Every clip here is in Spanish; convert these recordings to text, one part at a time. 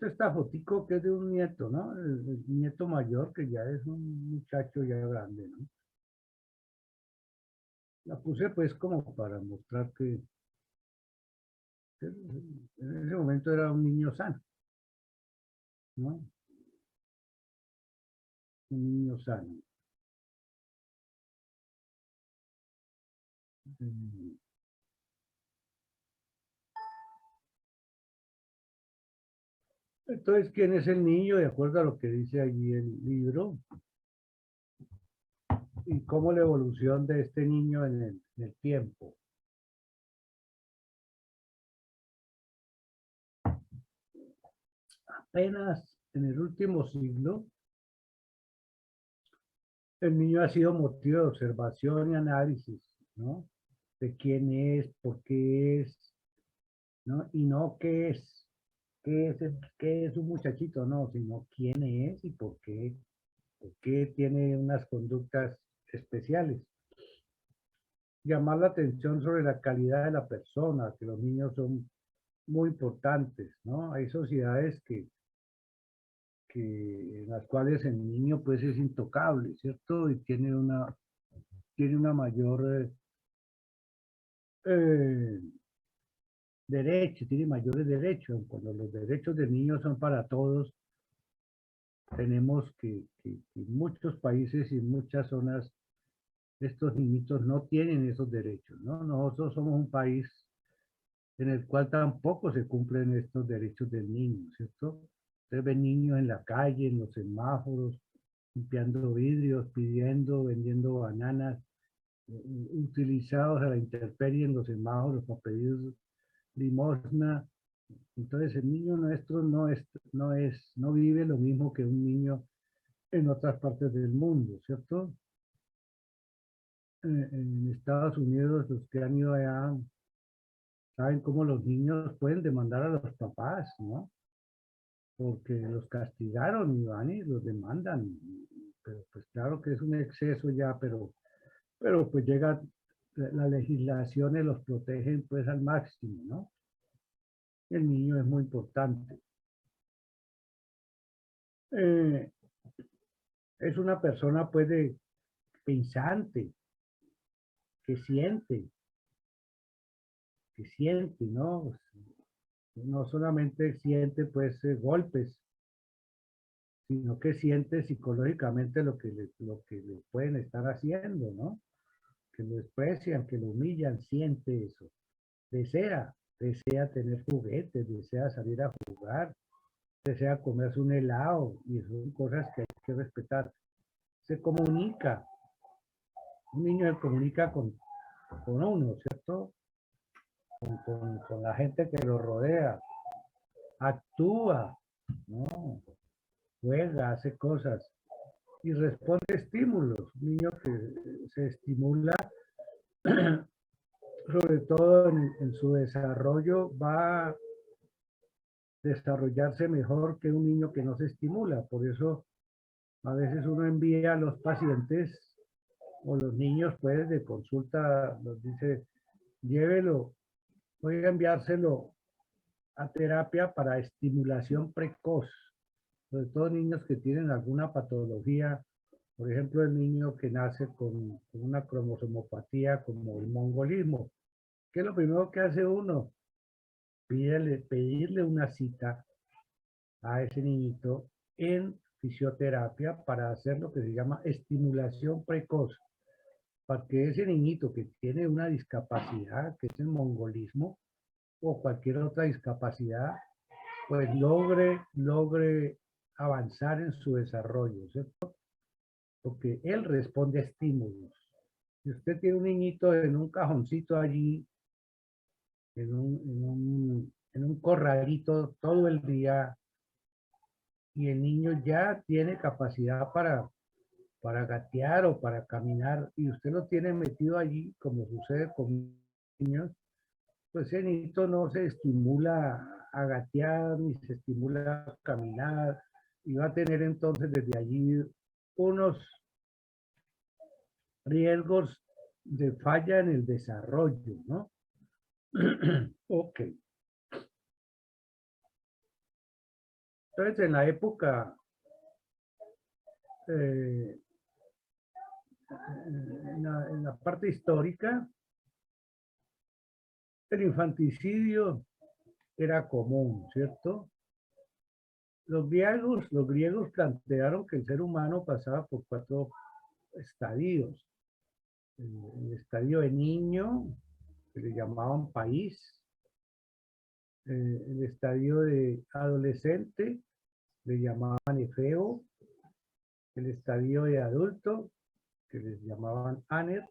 esta fotico que es de un nieto, ¿no? El nieto mayor que ya es un muchacho ya grande, ¿no? La puse pues como para mostrar que en ese momento era un niño sano, ¿no? Un niño sano. Mm. Entonces, ¿quién es el niño? De acuerdo a lo que dice allí el libro, y cómo la evolución de este niño en el tiempo. Apenas en el último siglo, el niño ha sido motivo de observación y análisis, ¿no? De quién es, por qué es, ¿no? Y no qué es un muchachito, no, sino quién es y por qué tiene unas conductas especiales. Llamar la atención sobre la calidad de la persona, que los niños son muy importantes, ¿no? Hay sociedades en las cuales el niño pues es intocable, ¿cierto? Y tiene una mayor eh, derecho, tiene mayores derechos. Cuando los derechos del niño son para todos, tenemos que en muchos países y en muchas zonas estos niñitos no tienen esos derechos, ¿no? Nosotros somos un país en el cual tampoco se cumplen estos derechos del niño, ¿cierto? Usted ve niños en la calle, en los semáforos, limpiando vidrios, pidiendo, vendiendo bananas, utilizados a la intemperie en los semáforos para pedir limosna. Entonces el niño nuestro no vive lo mismo que un niño en otras partes del mundo, ¿cierto? En Estados Unidos, los que han ido allá saben cómo los niños pueden demandar a los papás, ¿no? Porque los castigaron y van y los demandan. Pero pues claro que es un exceso ya, pero pues llega la legislación y los protegen pues al máximo, ¿no? El niño es muy importante. Eh, es una persona pues de pensante, que siente, ¿no? No solamente siente pues golpes, sino que siente psicológicamente lo que le pueden estar haciendo, ¿no? Que lo desprecian, que lo humillan, siente eso. Desea tener juguetes, desea salir a jugar, desea comerse un helado, y son cosas que hay que respetar. Se comunica, un niño se comunica con uno, ¿cierto? Con la gente que lo rodea, actúa, ¿no? Juega, hace cosas y responde estímulos. Un niño que se estimula, sobre todo en su desarrollo, va a desarrollarse mejor que un niño que no se estimula. Por eso a veces uno envía a los pacientes o los niños pues de consulta, nos dice, llévelo, voy a enviárselo a terapia para estimulación precoz, sobre todo niños que tienen alguna patología, por ejemplo, el niño que nace con una cromosomopatía como el mongolismo. ¿Qué es lo primero que hace uno? Pedirle una cita a ese niñito en fisioterapia para hacer lo que se llama estimulación precoz, para que ese niñito que tiene una discapacidad, que es el mongolismo, o cualquier otra discapacidad, pues logre avanzar en su desarrollo, ¿cierto? Porque él responde a estímulos. Si usted tiene un niñito en un cajoncito allí, en un corralito todo el día, y el niño ya tiene capacidad para gatear o para caminar, y usted lo tiene metido allí, como sucede con niños, pues ese niñito no se estimula a gatear ni se estimula a caminar, y va a tener entonces desde allí unos riesgos de falla en el desarrollo, ¿no? Ok. Entonces, en la época, eh, en la parte histórica, el infanticidio era común, ¿cierto? Los griegos plantearon que el ser humano pasaba por 4 estadios. El estadio de niño, que le llamaban país, el estadio de adolescente, le llamaban efeo, el estadio de adulto, que les llamaban aner,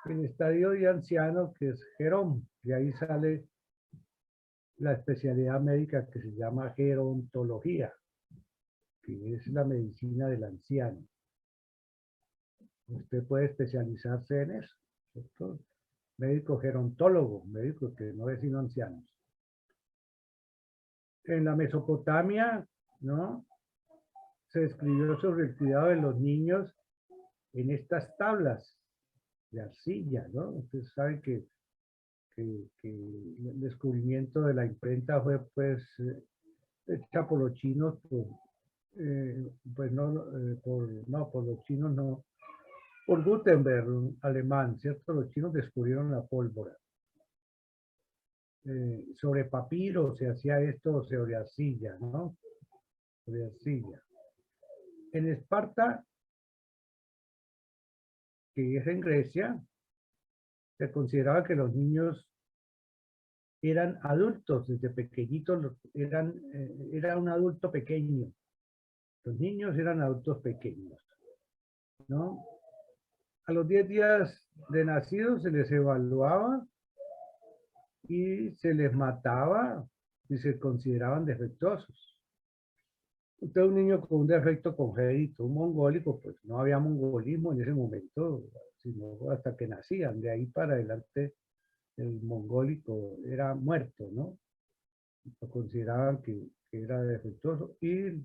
el estadio de anciano, que es gerón, de ahí sale la especialidad médica que se llama gerontología, que es la medicina del anciano. Usted puede especializarse en eso, ¿cierto? Médico gerontólogo, médico que no es sino ancianos. En la Mesopotamia, ¿no? Se escribió sobre el cuidado de los niños en estas tablas de arcilla, ¿no? Ustedes saben que el descubrimiento de la imprenta fue, pues, hecha por los chinos, pues no, por los chinos no, por Gutenberg, un alemán, ¿cierto? Los chinos descubrieron la pólvora. Sobre papiro se hacía esto sobre arcilla, ¿no? Sobre arcilla. En Esparta, que es en Grecia, se consideraba que los niños eran adultos desde pequeñitos, era un adulto pequeño. Los niños eran adultos pequeños, ¿no? A los 10 días de nacidos se les evaluaba y se les mataba si se consideraban defectuosos. Usted, un niño con un defecto congénito, un mongólico, pues no había mongolismo en ese momento, sino hasta que nacían. De ahí para adelante el mongólico era muerto, ¿no? Lo consideraban que era defectuoso y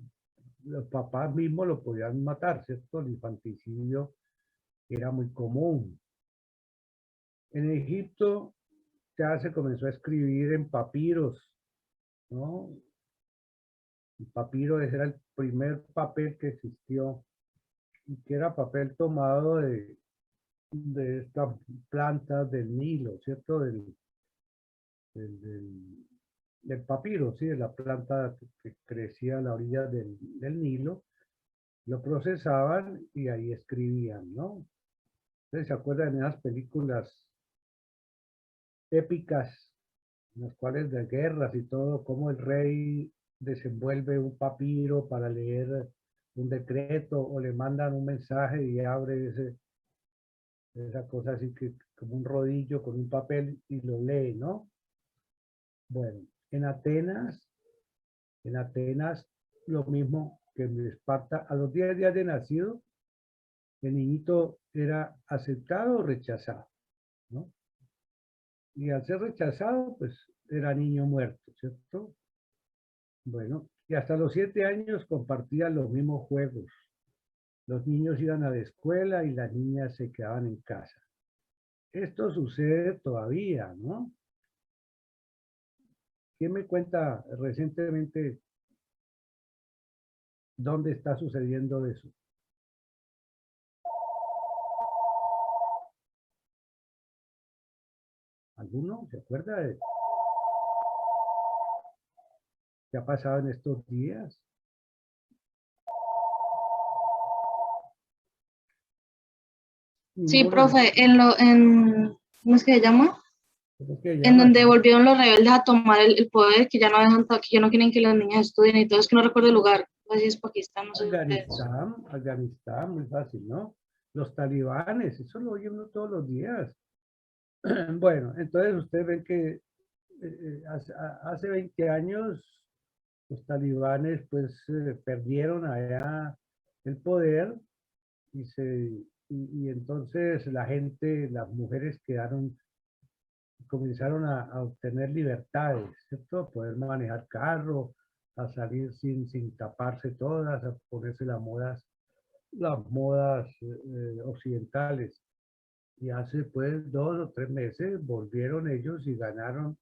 los papás mismos lo podían matar, ¿cierto? El infanticidio era muy común. En Egipto ya se comenzó a escribir en papiros, ¿no? El papiro era el primer papel que existió y que era papel tomado de estas plantas del Nilo, ¿cierto? Del papiro, ¿sí? De la planta que crecía a la orilla del Nilo. Lo procesaban y ahí escribían, ¿no? Ustedes se acuerdan de esas películas épicas, en las cuales de guerras y todo, cómo el rey desenvuelve un papiro para leer un decreto o le mandan un mensaje y abre esa cosa así que como un rodillo con un papel y lo lee, ¿no? Bueno, en Atenas lo mismo que en Esparta, a los 10 días de nacido, el niñito era aceptado o rechazado, ¿no? Y al ser rechazado, pues era niño muerto, ¿cierto? Bueno, y hasta los 7 años compartían los mismos juegos. Los niños iban a la escuela y las niñas se quedaban en casa. Esto sucede todavía, ¿no? ¿Quién me cuenta recientemente dónde está sucediendo eso? ¿Alguno se acuerda de qué ha pasado en estos días? Sí, Ninguno se profe, ¿cómo es que se llama? ¿cómo que En llama donde así? volvieron los rebeldes a tomar el poder, que ya no dejan, que ya no quieren que las niñas estudien y todo, es que no recuerdo el lugar, no sé si es Pakistán, no sé si ustedes. Afganistán, muy fácil, ¿no? Los talibanes, eso lo oye uno todos los días. Bueno, entonces ustedes ven que hace 20 años los talibanes pues perdieron allá el poder y, y entonces la gente, las mujeres comenzaron a obtener libertades, ¿cierto? A poder manejar carro, a salir sin taparse todas, a ponerse las modas occidentales. Y hace pues 2 o 3 meses volvieron ellos y ganaron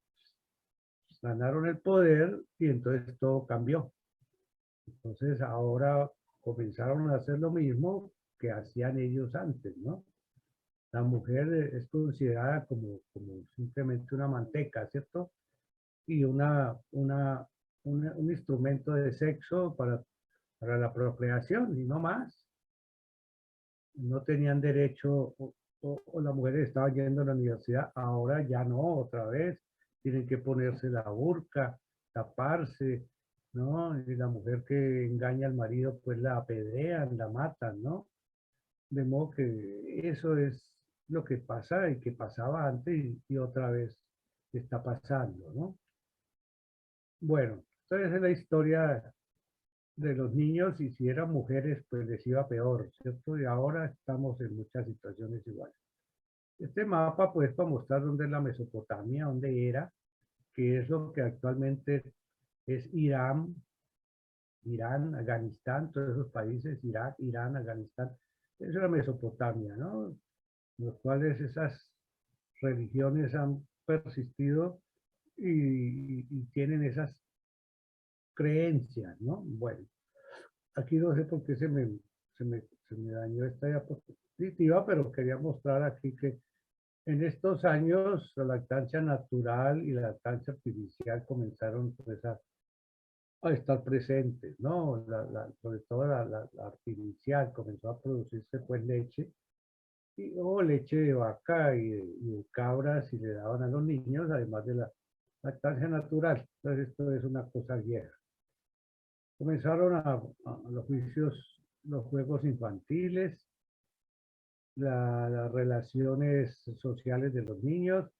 el poder y entonces todo cambió. Entonces ahora comenzaron a hacer lo mismo que hacían ellos antes, ¿no? La mujer es considerada como simplemente una manteca, ¿cierto? Y un instrumento de sexo para la procreación y no más. No tenían derecho, o las mujeres estaban yendo a la universidad, ahora ya no, otra vez, tienen que ponerse la burka, taparse, ¿no? Y la mujer que engaña al marido, pues la apedrean, la matan, ¿no? De modo que eso es lo que pasa y que pasaba antes y otra vez está pasando, ¿no? Bueno, entonces es la historia de los niños y si eran mujeres, pues les iba peor, ¿cierto? Y ahora estamos en muchas situaciones iguales. Este mapa, pues, para mostrar dónde es la Mesopotamia, dónde era, que es lo que actualmente es Irán, Afganistán, todos esos países, Irak, Irán, Afganistán, eso era Mesopotamia, ¿no? Los cuales esas religiones han persistido y tienen esas creencias, ¿no? Bueno, aquí no sé por qué se me dañó esta diapositiva, pero quería mostrar aquí que en estos años la lactancia natural y la lactancia artificial comenzaron pues, a estar presentes, ¿no? Sobre todo la artificial comenzó a producirse pues leche, o leche de vaca y de cabras y le daban a los niños, además de la lactancia natural. Entonces esto es una cosa vieja. Comenzaron a los juicios, los juegos infantiles, las relaciones sociales de los niños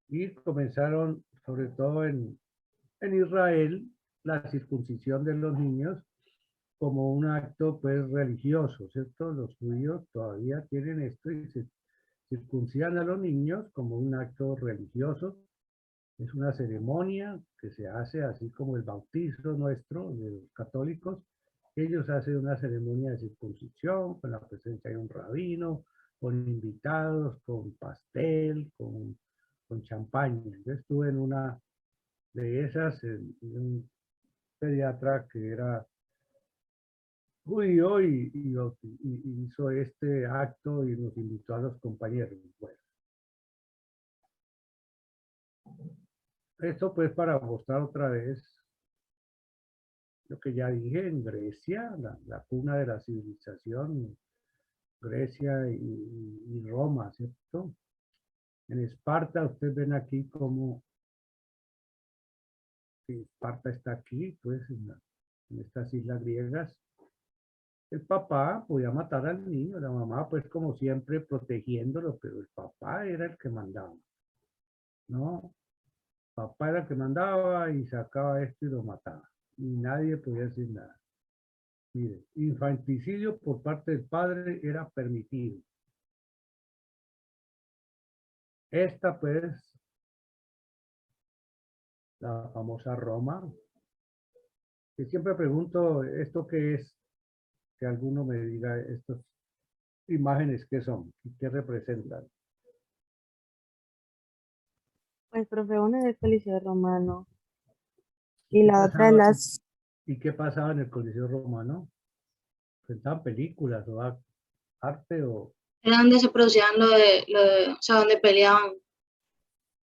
y comenzaron, sobre todo en Israel, la circuncisión de los niños como un acto pues religioso, ¿cierto? Los judíos todavía tienen esto y se circuncidan a los niños como un acto religioso. Es una ceremonia que se hace así como el bautizo nuestro de los católicos. Ellos hacen una ceremonia de circuncisión con la presencia de un rabino, con invitados, con pastel, con champaña. Yo estuve en una de esas, un pediatra que era judío y hizo este acto y nos invitó a los compañeros. Bueno, esto pues para mostrar otra vez lo que ya dije en Grecia, la cuna de la civilización, Grecia y Roma, ¿cierto? En Esparta, ustedes ven aquí como Esparta está aquí, pues en estas islas griegas. El papá podía matar al niño, la mamá pues como siempre protegiéndolo, pero el papá era el que mandaba, ¿no? Papá era el que mandaba y sacaba esto y lo mataba. Y nadie podía decir nada. Mire, infanticidio por parte del padre era permitido. Esta pues, la famosa Roma, que siempre pregunto, ¿esto qué es? Que alguno me diga estas imágenes qué son y qué representan. Pues, profe, una del Coliseo Romano ¿Y y qué la otra de pasaba, las... y qué pasaba en el Coliseo Romano? ¿Presentaban películas o arte o Era donde se producían o sea, donde peleaban.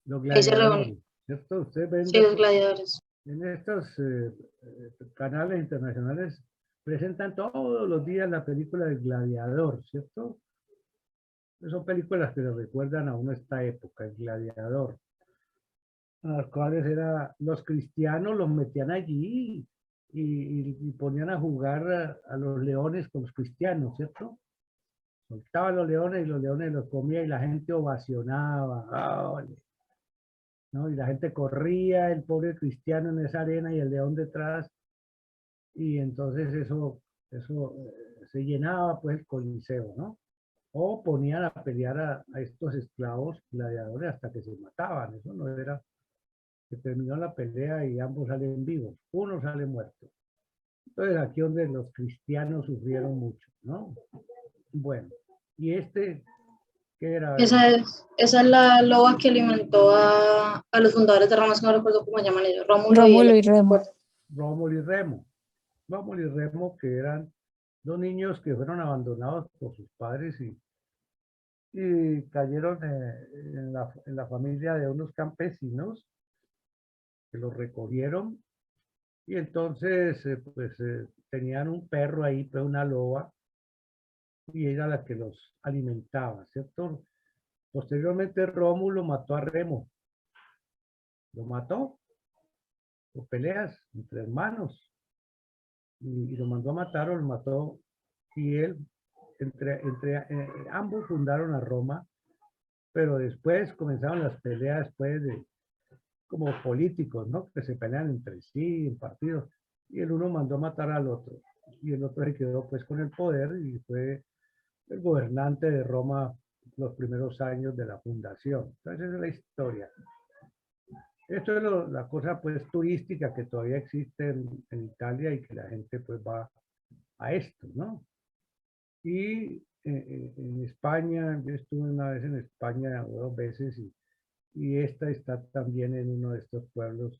los Ahí se reunían, gladiadores? ¿Cierto? Ustedes ven sí, los gladiadores. en estos canales internacionales presentan todos los días la película del Gladiador, ¿cierto? Son películas que le recuerdan a uno esta época, el Gladiador, a las cuales los cristianos los metían allí y ponían a jugar a los leones con los cristianos, ¿cierto? Soltaban los leones y los leones los comía y la gente ovacionaba, ¿no? Y la gente corría, el pobre cristiano en esa arena y el león detrás, y entonces eso se llenaba pues el coliseo, ¿no? O ponían a pelear a estos esclavos gladiadores hasta que se mataban, eso no era que terminó la pelea y ambos salen vivos, uno sale muerto. Entonces aquí donde los cristianos sufrieron mucho, ¿no? Bueno, y ¿qué era? Esa es la loba que alimentó a los fundadores de Roma, que no recuerdo cómo llaman ellos, Rómulo y Rómulo y el Remo. recuerdo. Rómulo y Remo. Rómulo y Remo, que eran dos niños que fueron abandonados por sus padres y cayeron en la familia de unos campesinos que los recogieron y entonces tenían un perro ahí, pues una loba, y era la que los alimentaba, ¿cierto? Posteriormente Rómulo mató a Remo, lo mató por peleas entre hermanos y lo mandó a matar o lo mató y él, ambos fundaron a Roma, pero después comenzaron las peleas pues como políticos, ¿no? Que se pelean entre sí en partidos y el uno mandó a matar al otro y el otro se quedó pues con el poder y fue el gobernante de Roma los primeros años de la fundación. Entonces esa es la historia. Esto es la cosa pues turística que todavía existe en Italia y que la gente pues va a esto, ¿no? Y en España, yo estuve una vez en España o dos veces y esta está también en uno de estos pueblos,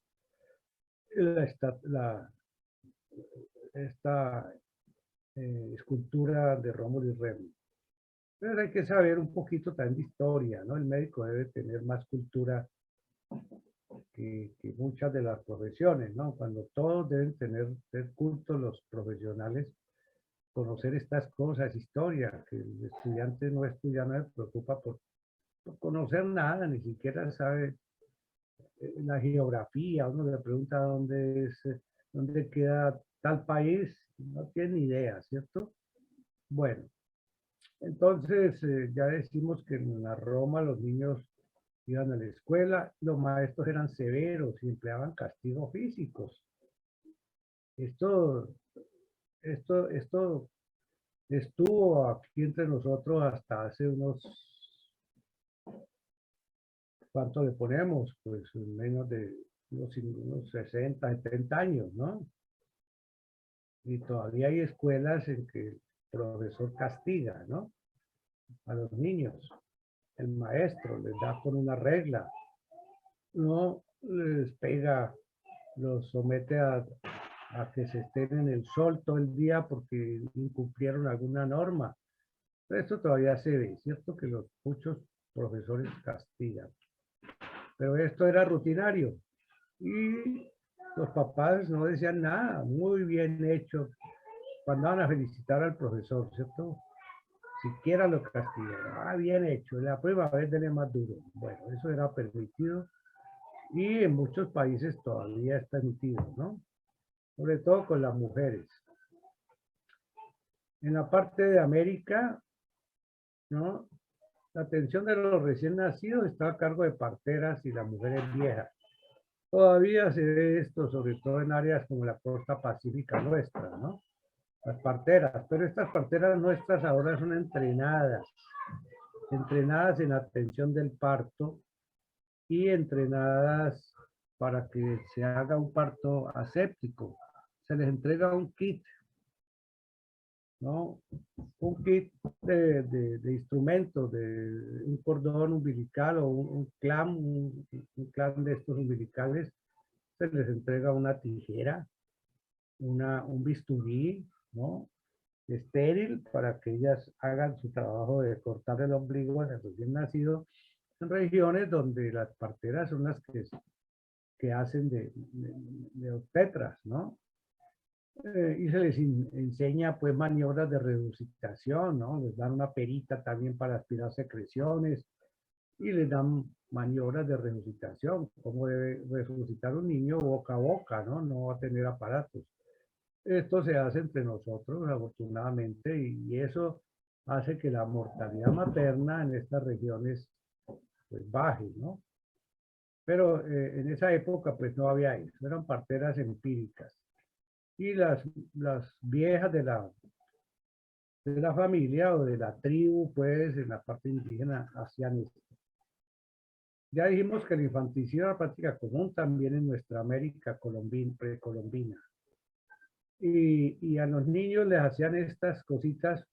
esta escultura de Rómulo y Remo. Pero hay que saber un poquito también de historia, ¿no? El médico debe tener más cultura que muchas de las profesiones, ¿no? Cuando todos deben ser cultos los profesionales, conocer estas cosas, historia, que el estudiante no estudia, no se preocupa por conocer nada, ni siquiera sabe la geografía, uno le pregunta dónde queda tal país, no tiene ni idea, ¿cierto? Bueno, entonces ya decimos que en la Roma los niños iban a la escuela, los maestros eran severos y empleaban castigos físicos. Esto, esto estuvo aquí entre nosotros hasta hace ¿cuánto le ponemos? Pues menos de unos 60, 70 años, ¿no? Y todavía hay escuelas en que el profesor castiga, ¿no? A los niños. El maestro les da con una regla, no les pega, los somete a que se estén en el sol todo el día porque incumplieron alguna norma. Esto todavía se ve, ¿cierto? Que muchos profesores castigan. Pero esto era rutinario y los papás no decían nada, muy bien hecho. Cuando van a felicitar al profesor, ¿cierto? Siquiera lo castigaron. Ah, bien hecho, la prueba a ver, denle más duro. Bueno, eso era permitido y en muchos países todavía es permitido, ¿no? Sobre todo con las mujeres. En la parte de América, ¿no? La atención de los recién nacidos está a cargo de parteras y las mujeres viejas. Todavía se ve esto, sobre todo en áreas como la costa pacífica nuestra, ¿no? Las parteras, pero estas parteras nuestras ahora son entrenadas en atención del parto y entrenadas para que se haga un parto aséptico. Se les entrega un kit, ¿no? Un kit de instrumentos, de un cordón umbilical o un clam de estos umbilicales. Se les entrega una tijera, un bisturí, ¿no? Estéril para que ellas hagan su trabajo de cortar el ombligo al recién nacido en regiones donde las parteras son las que hacen de obstetras, ¿no? Y se les enseña pues maniobras de resucitación, ¿no? Les dan una perita también para aspirar secreciones y les dan maniobras de resucitación, cómo debe resucitar un niño boca a boca, ¿no? No va a tener aparatos. Esto se hace entre nosotros, afortunadamente, y eso hace que la mortalidad materna en estas regiones pues baje, ¿no? Pero en esa época pues no había eso, eran parteras empíricas. Y las viejas de la familia o de la tribu, pues en la parte indígena hacían esto. Ya dijimos que el infanticidio era práctica común también en nuestra América precolombina. Y a los niños les hacían estas cositas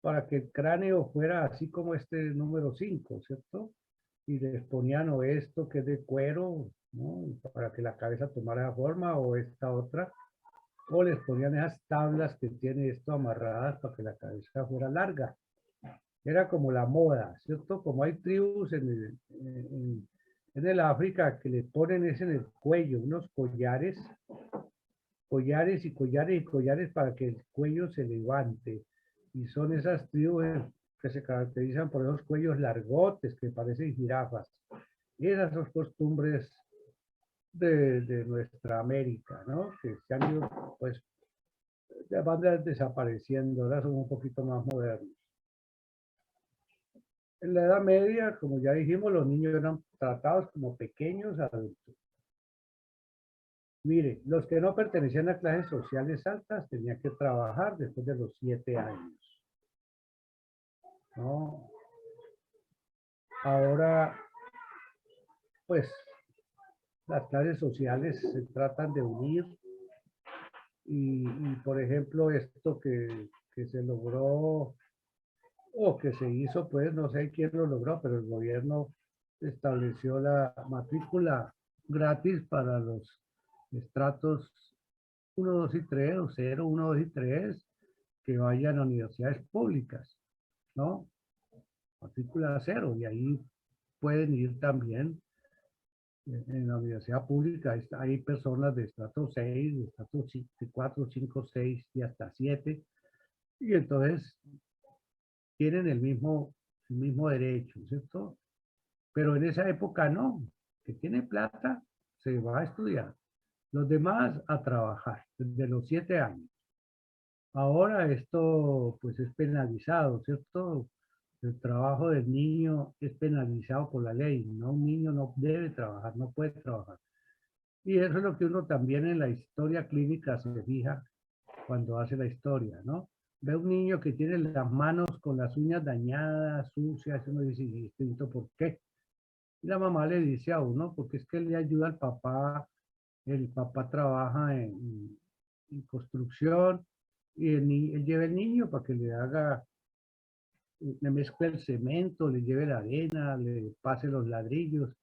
para que el cráneo fuera así como este número 5, ¿cierto? Y les ponían o esto que es de cuero, ¿no? Para que la cabeza tomara forma o esta otra. o les ponían esas tablas que tiene esto amarradas para que la cabeza fuera larga. Era como la moda, ¿cierto? Como hay tribus en el África que le ponen es en el cuello, unos collares, collares y collares y collares para que el cuello se levante. Y son esas tribus que se caracterizan por esos cuellos largotes que parecen jirafas. Y esas son costumbres de nuestra América, ¿no? Que se han ido, pues, van desapareciendo, ahora son un poquito más modernos. En la Edad Media, como ya dijimos, los niños eran tratados como pequeños adultos. Mire, los que no pertenecían a clases sociales altas tenían que trabajar después de los 7 años, ¿no? Ahora, pues, las clases sociales se tratan de unir y por ejemplo, esto que se logró o que se hizo, pues, no sé quién lo logró, pero el gobierno estableció la matrícula gratis para los estratos 1, 2 y 3, o 0, 1, 2 y 3, que vayan a universidades públicas, ¿no? Matrícula 0, y ahí pueden ir también en la universidad pública. Hay personas de estrato 6, de estrato 4, 5, 6 y hasta 7, y entonces tienen el mismo derecho, ¿cierto? Pero en esa época no, que tiene plata, se va a estudiar. Los demás a trabajar, desde los 7 años. Ahora esto pues es penalizado, ¿cierto? El trabajo del niño es penalizado por la ley, ¿no? Un niño no debe trabajar, no puede trabajar. Y eso es lo que uno también en la historia clínica se fija cuando hace la historia, ¿no? Ve un niño que tiene las manos con las uñas dañadas, sucias, y uno dice, ¿y esto por qué? Y la mamá le dice a uno, porque es que le ayuda al papá, el papá trabaja en construcción, y él lleva el niño para que le haga, le mezcle el cemento, le lleve la arena, le pase los ladrillos,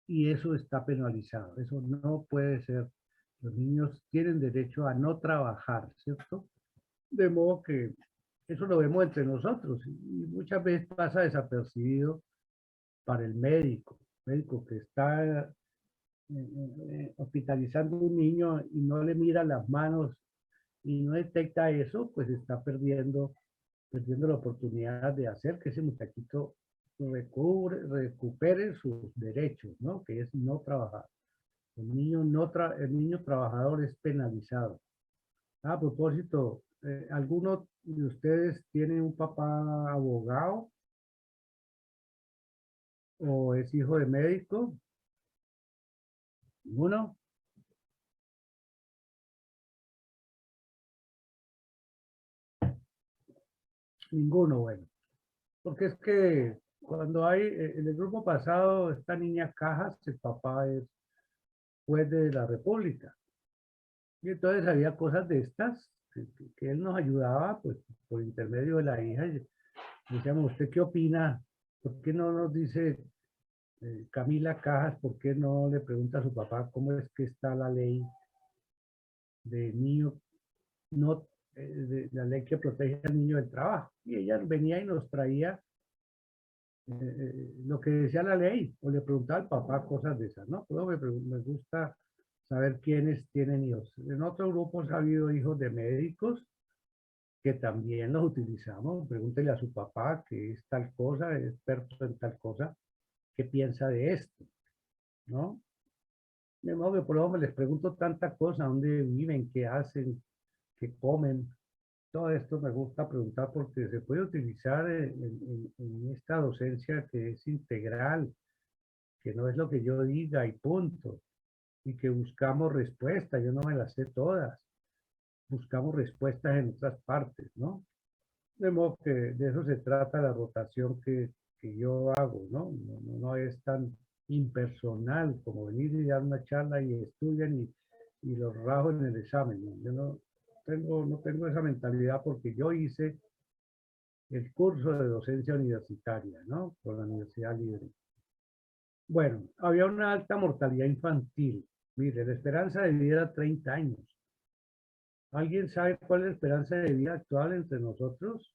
y eso está penalizado. Eso no puede ser. Los niños tienen derecho a no trabajar, ¿cierto? De modo que eso lo vemos entre nosotros y muchas veces pasa desapercibido para el médico que está hospitalizando a un niño y no le mira las manos y no detecta eso, pues está perdiendo la oportunidad de hacer que ese muchachito recupere sus derechos, ¿no? Que es no trabajar. El niño trabajador es penalizado. A propósito, ¿alguno de ustedes tiene un papá abogado o es hijo de médico? ¿Ninguno? Ninguno, bueno. Porque es que cuando hay, en el grupo pasado, esta niña Cajas, el papá es juez de la República. Y entonces había cosas de estas que él nos ayudaba, pues, por intermedio de la hija. Y decíamos, ¿usted qué opina? ¿Por qué no nos dice Camila Cajas, por qué no le pregunta a su papá cómo es que está la ley de niño, no, de la ley que protege al niño del trabajo? Y ella venía y nos traía lo que decía la ley, o le preguntaba al papá cosas de esas, ¿no? Pero me gusta saber quiénes tienen hijos. En otros grupos ha habido hijos de médicos que también los utilizamos. Pregúntele a su papá que es tal cosa, es experto en tal cosa, qué piensa de esto, ¿no? De modo que por eso les pregunto tanta cosa, dónde viven, qué hacen, qué comen. Todo esto me gusta preguntar porque se puede utilizar en esta docencia que es integral, que no es lo que yo diga y punto, y que buscamos respuestas, yo no me las sé todas, buscamos respuestas en otras partes, ¿no? De modo que de eso se trata la rotación que yo hago, ¿no? No es tan impersonal como venir y dar una charla y estudian y los rajo en el examen, ¿no? Yo no tengo esa mentalidad porque yo hice el curso de docencia universitaria, ¿no? Por la Universidad Libre. Bueno, había una alta mortalidad infantil. Mire, la esperanza de vida era 30 años. ¿Alguien sabe cuál es la esperanza de vida actual entre nosotros?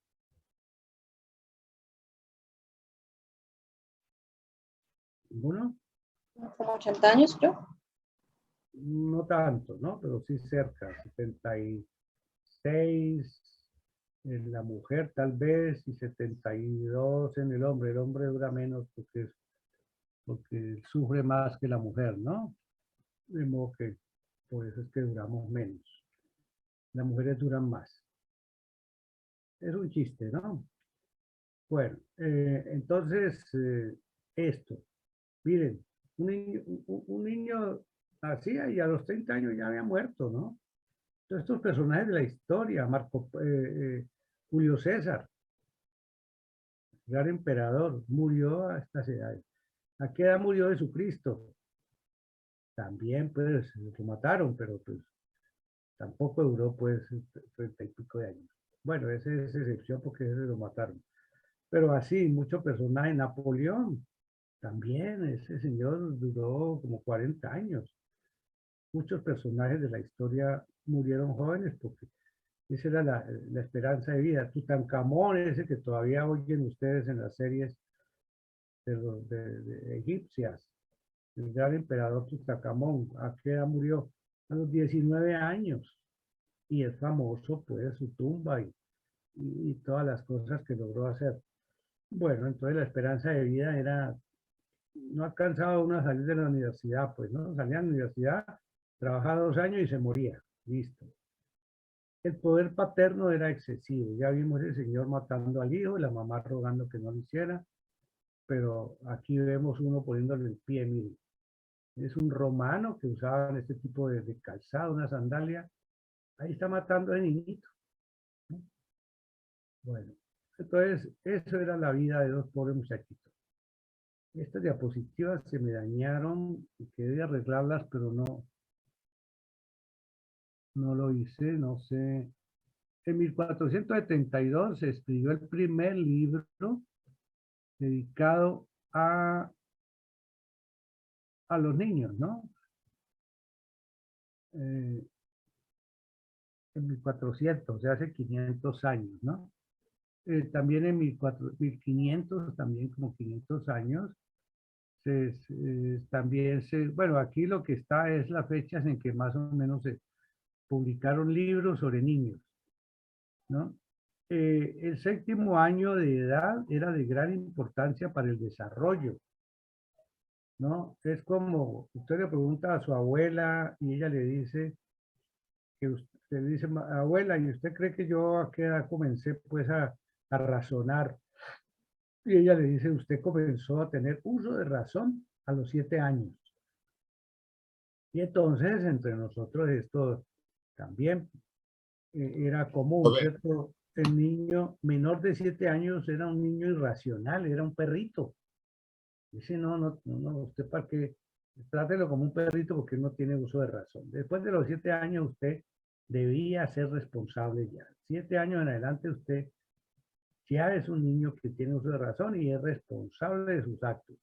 ¿Ninguno? Como 80 años, creo. No tanto, ¿no? Pero sí cerca, 76 en la mujer tal vez y 72 en el hombre. El hombre dura menos porque sufre más que la mujer, ¿no? De modo que por eso es que duramos menos. Las mujeres duran más. Es un chiste, ¿no? Bueno, entonces, esto. Miren, un niño nacía y a los 30 años ya había muerto, ¿no? Todos estos personajes de la historia, Julio César, gran emperador, murió a estas edades. ¿A qué edad murió Jesucristo? También, pues, lo mataron, pero pues tampoco duró, pues, 30 y pico de años. Bueno, esa es excepción porque ese lo mataron. Pero así, muchos personajes, Napoleón, también, ese señor duró como 40 años. Muchos personajes de la historia murieron jóvenes porque esa era la esperanza de vida. Tutankamón, ese que todavía oyen ustedes en las series de egipcias, el gran emperador Tutankamón, ¿a qué edad murió? A los 19 años. Y es famoso, pues, su tumba y todas las cosas que logró hacer. Bueno, entonces la esperanza de vida era, no alcanzaba uno a salir de la universidad, pues, ¿no? Salía de la universidad, trabajaba 2 años y se moría. Listo. El poder paterno era excesivo. Ya vimos el señor matando al hijo, la mamá rogando que no lo hiciera, pero aquí vemos uno poniéndole el pie, mire. Es un romano que usaban este tipo de calzado, una sandalia. Ahí está matando a niñito, ¿no? Bueno, entonces eso era la vida de dos pobres muchachitos. Estas diapositivas se me dañaron y quería arreglarlas, pero no lo hice, no sé. En 1472 se escribió el primer libro dedicado a los niños, ¿no? En 1400, o sea, hace 500 años, ¿no? También en 1500, también como 500 años, bueno, aquí lo que está es las fechas en que más o menos se publicaron libros sobre niños, ¿no? El séptimo año de edad era de gran importancia para el desarrollo, ¿no? Es como usted le pregunta a su abuela y ella le dice que usted le dice, abuela, ¿y usted cree que yo a qué edad comencé pues a razonar? Y ella le dice, usted comenzó a tener uso de razón a los 7 años. Y entonces entre nosotros esto también era común, Profe, ¿cierto? El niño menor de 7 años era un niño irracional, era un perrito. Dice, no, usted para qué, trátelo como un perrito porque él no tiene uso de razón. Después de los 7 años usted debía ser responsable ya. 7 años en adelante usted ya es un niño que tiene uso de razón y es responsable de sus actos.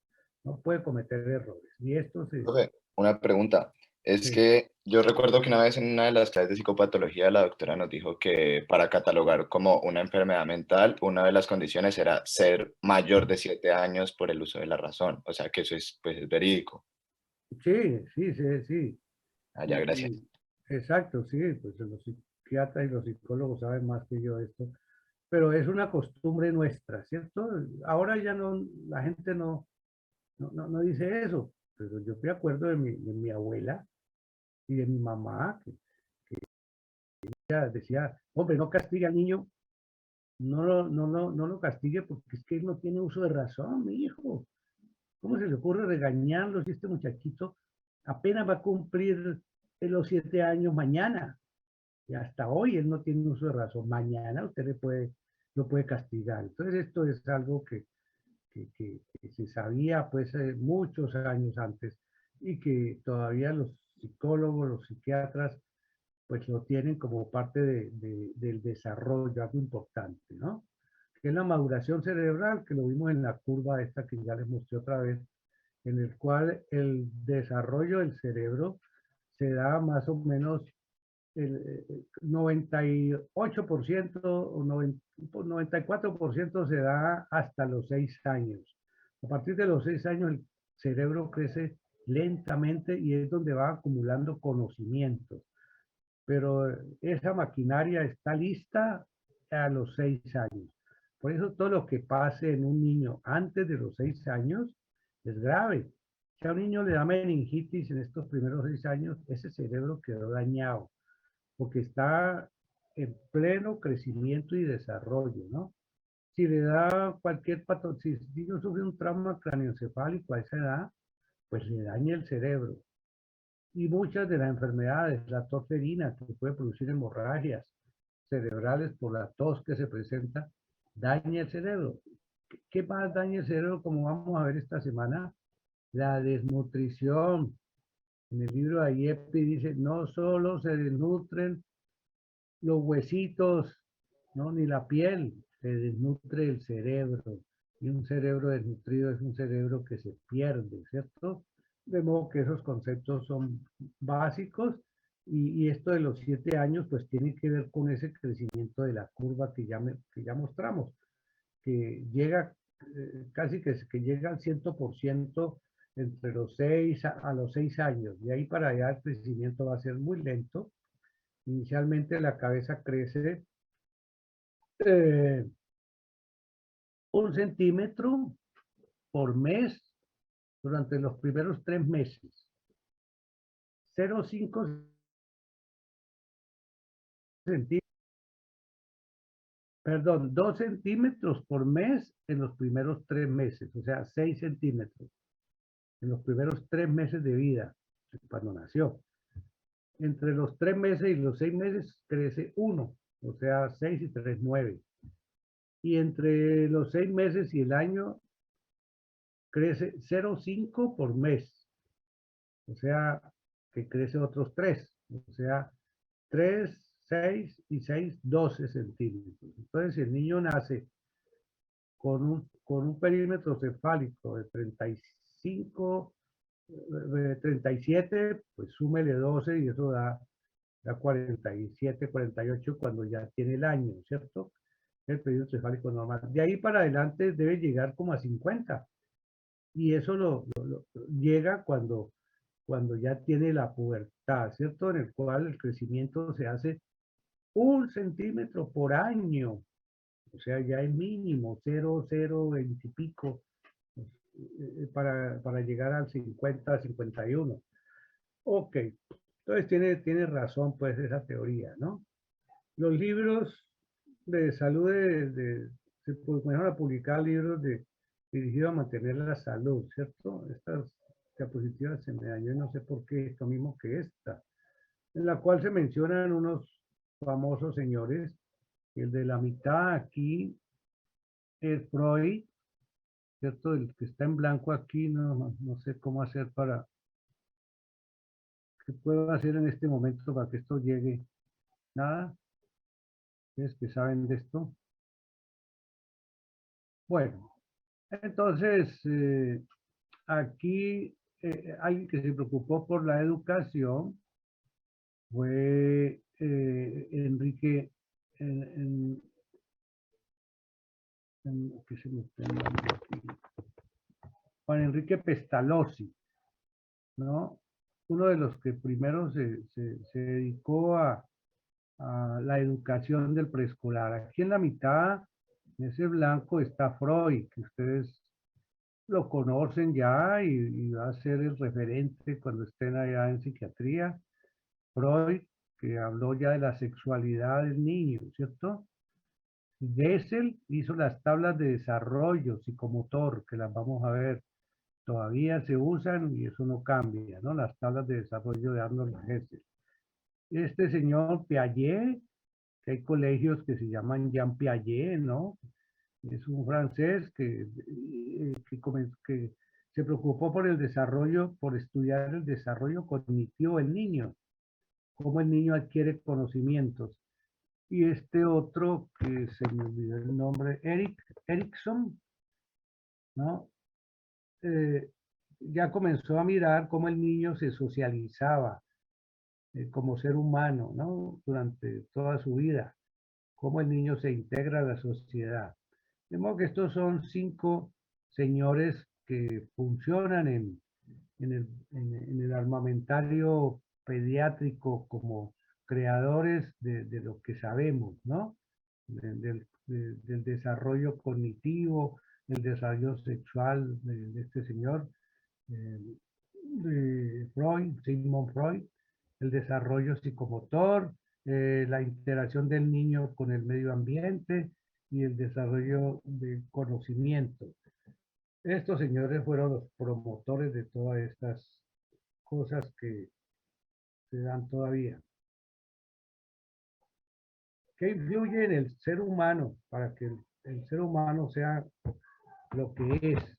No puede cometer errores. Y esto profe, una pregunta. Es se- que yo recuerdo que una vez en una de las clases de psicopatología la doctora nos dijo que para catalogar como una enfermedad mental, una de las condiciones era ser mayor de 7 años por el uso de la razón. O sea que eso es, pues, es verídico. sí. Allá, gracias. Exacto, sí, pues los psiquiatras y los psicólogos saben más que yo esto, pero es una costumbre nuestra, ¿cierto? Ahora ya no, la gente no dice eso, pero yo me acuerdo de mi abuela y de mi mamá, que ella decía, hombre, no castigue al niño, no lo castigue porque es que él no tiene uso de razón, mi hijo. ¿Cómo se le ocurre regañarlo si este muchachito apenas va a cumplir los 7 años mañana? Y hasta hoy él no tiene uso de razón. Mañana usted lo puede castigar. Entonces esto es algo que se sabía pues muchos años antes y que todavía los psicólogos, los psiquiatras, pues lo tienen como parte del desarrollo, algo importante, ¿no? Que es la maduración cerebral, que lo vimos en la curva esta que ya les mostré otra vez, en el cual el desarrollo del cerebro se da más o menos el 98% o 94% se da hasta los 6 años. A partir de los 6 años el cerebro crece lentamente y es donde va acumulando conocimientos. Pero esa maquinaria está lista a los 6 años. Por eso todo lo que pase en un niño antes de los 6 años es grave. Si a un niño le da meningitis en estos primeros 6 años, ese cerebro quedó dañado, porque está en pleno crecimiento y desarrollo, ¿no? Si le da cualquier si el niño sufre un trauma craneoencefálico a esa edad, pues le daña el cerebro. Y muchas de las enfermedades, la tos ferina, que puede producir hemorragias cerebrales por la tos que se presenta, daña el cerebro. ¿Qué más daña el cerebro, como vamos a ver esta semana? La desnutrición. En el libro de Ayepi dice, no solo se desnutren los huesitos, ¿no? Ni la piel, se desnutre el cerebro. Y un cerebro desnutrido es un cerebro que se pierde, ¿cierto? De modo que esos conceptos son básicos y esto de los 7 años pues tiene que ver con ese crecimiento de la curva que ya mostramos, que llega casi que llega al 100% entre los 6 a los 6 años. De ahí para allá el crecimiento va a ser muy lento. Inicialmente la cabeza crece 1 centímetro por mes durante los primeros 3 meses. 0,5 centímetros, perdón, 2 centímetros por mes en los primeros 3 meses, o sea, 6 centímetros en los primeros 3 meses de vida, cuando nació. Entre los 3 meses y los 6 meses crece 1, o sea, 6 y 3, 9. Y entre los 6 meses y el año crece 0,5 por mes, o sea, que crece otros 3, o sea, 3, 6 y 6, 12 centímetros. Entonces, si el niño nace con un perímetro cefálico de 35, 37, pues súmele 12 y eso da 47, 48 cuando ya tiene el año, ¿cierto? El perímetro cefálico normal. De ahí para adelante debe llegar como a 50. Y eso llega cuando ya tiene la pubertad, ¿cierto? En el cual el crecimiento se hace 1 centímetro por año. O sea, ya es mínimo, 0, 0, 20 y pico, para llegar al 50, 51. Ok, entonces tiene razón pues esa teoría, ¿no? Los libros de salud se comenzaron a publicar libros dirigidos a mantener la salud, ¿cierto? Estas diapositivas se me dañó, no sé por qué, esto mismo que esta, en la cual se mencionan unos famosos señores. El de la mitad aquí es Freud, ¿cierto? El que está en blanco aquí, no sé cómo hacer ¿qué puedo hacer en este momento para que esto llegue? Nada. ¿Ustedes que saben de esto? Bueno, entonces, aquí alguien que se preocupó por la educación fue Enrique, ¿qué se me está llamando aquí? Juan Enrique Pestalozzi, ¿no? Uno de los que primero se dedicó a la educación del preescolar. Aquí en la mitad, en ese blanco, está Freud, que ustedes lo conocen ya y va a ser el referente cuando estén allá en psiquiatría. Freud, que habló ya de la sexualidad del niño, ¿cierto? Bessel hizo las tablas de desarrollo psicomotor, que las vamos a ver. Todavía se usan y eso no cambia, ¿no? Las tablas de desarrollo de Arnold Hessel. Este señor Piaget, que hay colegios que se llaman Jean Piaget, ¿no? Es un francés que se preocupó por el desarrollo, por estudiar el desarrollo cognitivo del niño, cómo el niño adquiere conocimientos. Y este otro, que se me olvidó el nombre, Erikson, ¿no? Ya comenzó a mirar cómo el niño se socializaba, como ser humano, ¿no? Durante toda su vida, cómo el niño se integra a la sociedad. De modo que estos son 5 señores que funcionan en el armamentario pediátrico como creadores de lo que sabemos, ¿no? Del desarrollo cognitivo, el desarrollo sexual de este señor, de Freud, Sigmund Freud, el desarrollo psicomotor, la interacción del niño con el medio ambiente y el desarrollo del conocimiento. Estos señores fueron los promotores de todas estas cosas que se dan todavía. ¿Qué influye en el ser humano para que el ser humano sea lo que es?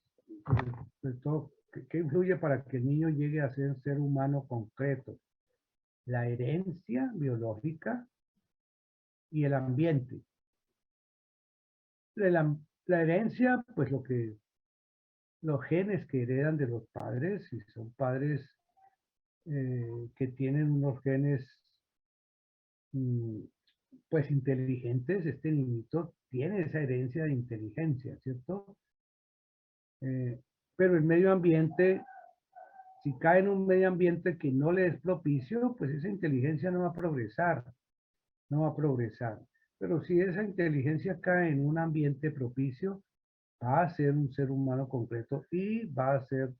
¿Qué influye para que el niño llegue a ser un ser humano concreto? La herencia biológica y el ambiente. La herencia, pues los genes que heredan de los padres, si son padres que tienen unos genes pues inteligentes, este niñito tiene esa herencia de inteligencia, ¿cierto? Pero el medio ambiente, si cae en un medio ambiente que no le es propicio, pues esa inteligencia no va a progresar, no va a progresar. Pero si esa inteligencia cae en un ambiente propicio, va a ser un ser humano concreto y va a hacer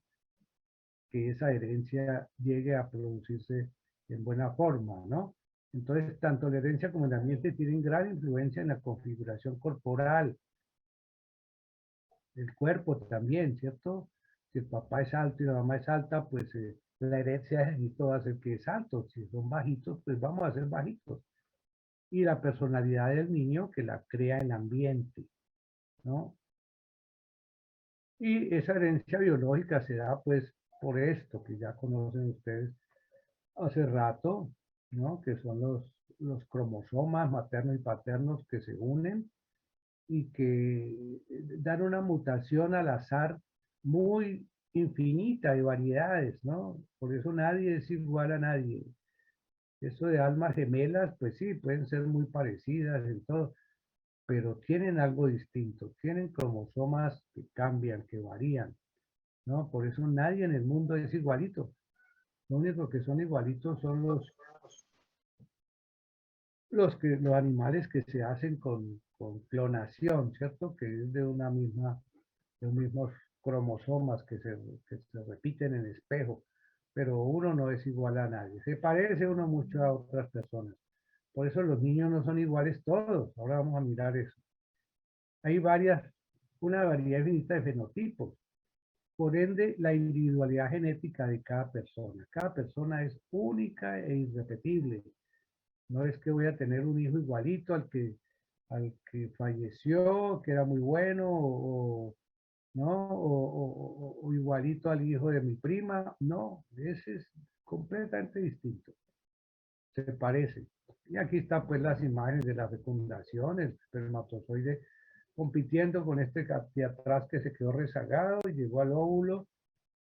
que esa herencia llegue a producirse en buena forma, ¿no? Entonces, tanto la herencia como el ambiente tienen gran influencia en la configuración corporal. El cuerpo también, ¿cierto? Si el papá es alto y la mamá es alta, pues la herencia de genito va a ser que es alto. Si son bajitos, pues vamos a ser bajitos. Y la personalidad del niño que la crea el ambiente, ¿no? Y esa herencia biológica se da pues por esto que ya conocen ustedes hace rato, ¿no? Que son los cromosomas maternos y paternos que se unen y que dan una mutación al azar muy infinita de variedades, ¿no? Por eso nadie es igual a nadie. Eso de almas gemelas, pues sí, pueden ser muy parecidas en todo, pero tienen algo distinto, tienen cromosomas que cambian, que varían, ¿no? Por eso nadie en el mundo es igualito. Lo único que son igualitos son los animales que se hacen con clonación, ¿cierto? Que es de una misma, de los mismos cromosomas que se repiten en espejo, pero uno no es igual a nadie. Se parece uno mucho a otras personas. Por eso los niños no son iguales todos. Ahora vamos a mirar eso. Hay una variedad infinita de fenotipos. Por ende, la individualidad genética de cada persona. Cada persona es única e irrepetible. No es que voy a tener un hijo igualito al que falleció, que era muy bueno, ¿no? O igualito al hijo de mi prima. No, ese es completamente distinto. Se parece. Y aquí están pues las imágenes de la fecundación, el espermatozoide compitiendo con este de atrás que se quedó rezagado y llegó al óvulo,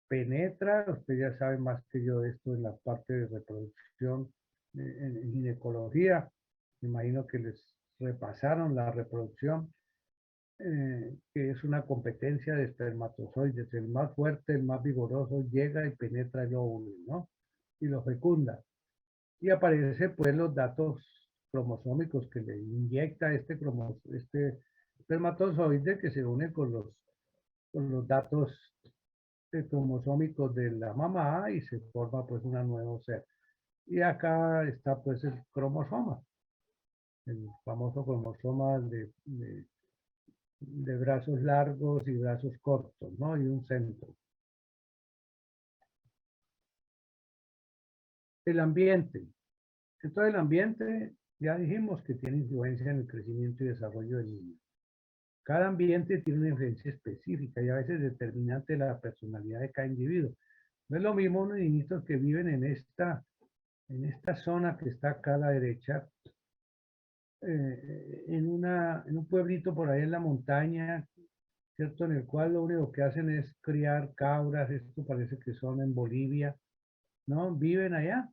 penetra, usted ya sabe más que yo de esto en la parte de reproducción, en ginecología, me imagino que les repasaron la reproducción, que es una competencia de espermatozoides, el más fuerte, el más vigoroso, llega y penetra el óvulo, ¿no? Y lo fecunda. Y aparece pues los datos cromosómicos que le inyecta este espermatozoide que se une con los datos cromosómicos de la mamá y se forma pues una nuevo ser. Y acá está pues el cromosoma, el famoso cromosoma de brazos largos y brazos cortos, ¿no? Y un centro. El ambiente. Entonces el ambiente, ya dijimos que tiene influencia en el crecimiento y desarrollo del niño. Cada ambiente tiene una influencia específica y a veces determinante de la personalidad de cada individuo. No es lo mismo unos niñitos que viven en esta zona que está acá a la derecha, en un pueblito por ahí en la montaña, ¿cierto? En el cual lo único que hacen es criar cabras, esto parece que son en Bolivia, ¿no? Viven allá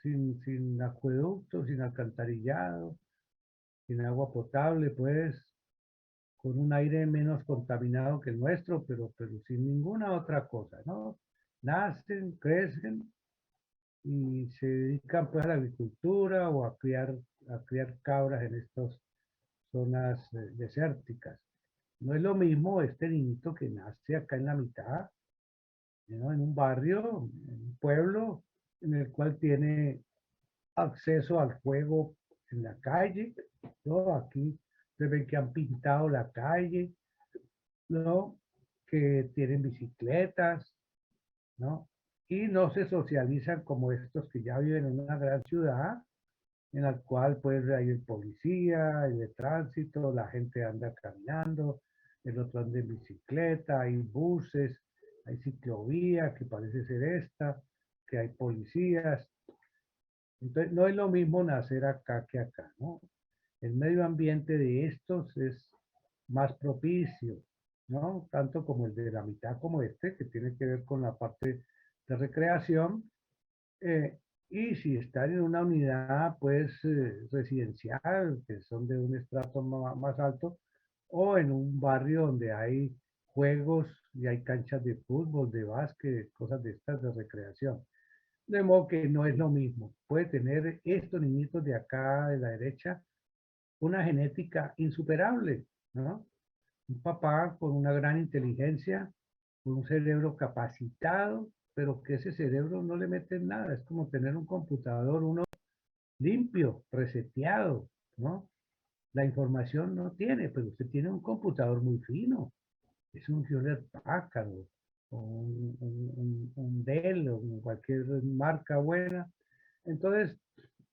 sin acueducto, sin alcantarillado, sin agua potable, pues, con un aire menos contaminado que el nuestro, pero sin ninguna otra cosa, ¿no? Nacen, crecen y se dedican pues a la agricultura o a criar cabras en estas zonas desérticas. No es lo mismo este niñito que nace acá en la mitad, ¿no? En un barrio, en un pueblo, en el cual tiene acceso al juego en la calle, ¿no? Aquí se ven que han pintado la calle, ¿no? Que tienen bicicletas, ¿no? Y no se socializan como estos que ya viven en una gran ciudad, en la cual pues hay el policía, el de tránsito, la gente anda caminando, el otro anda en bicicleta, hay buses, hay ciclovía, que parece ser esta, que hay policías. Entonces, no es lo mismo nacer acá que acá, ¿no? El medio ambiente de estos es más propicio, ¿no? Tanto como el de la mitad como este, que tiene que ver con la parte de recreación. eh, y si están en una unidad, pues, residencial, que son de un estrato más alto, o en un barrio donde hay juegos y hay canchas de fútbol, de básquet, cosas de estas de recreación. De modo que no es lo mismo. Puede tener estos niñitos de acá, de la derecha, una genética insuperable, ¿no? Un papá con una gran inteligencia, con un cerebro capacitado, pero que ese cerebro no le mete nada. Es como tener un computador, uno limpio, reseteado, ¿no? La información no tiene, pero usted tiene un computador muy fino. Es un Hewlett Packard o un Dell o cualquier marca buena. Entonces,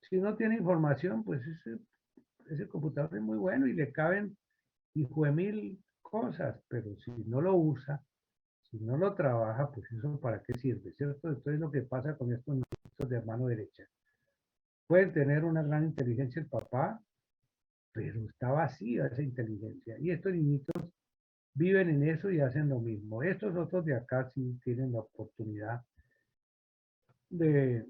si no tiene información, pues ese computador es muy bueno y le caben hijo de mil cosas, pero si no lo usa, si no lo trabaja, pues eso para qué sirve, ¿cierto? Entonces lo que pasa con estos niños de mano derecha. Pueden tener una gran inteligencia el papá, pero está vacía esa inteligencia. Y estos niñitos viven en eso y hacen lo mismo. Estos otros de acá sí tienen la oportunidad de,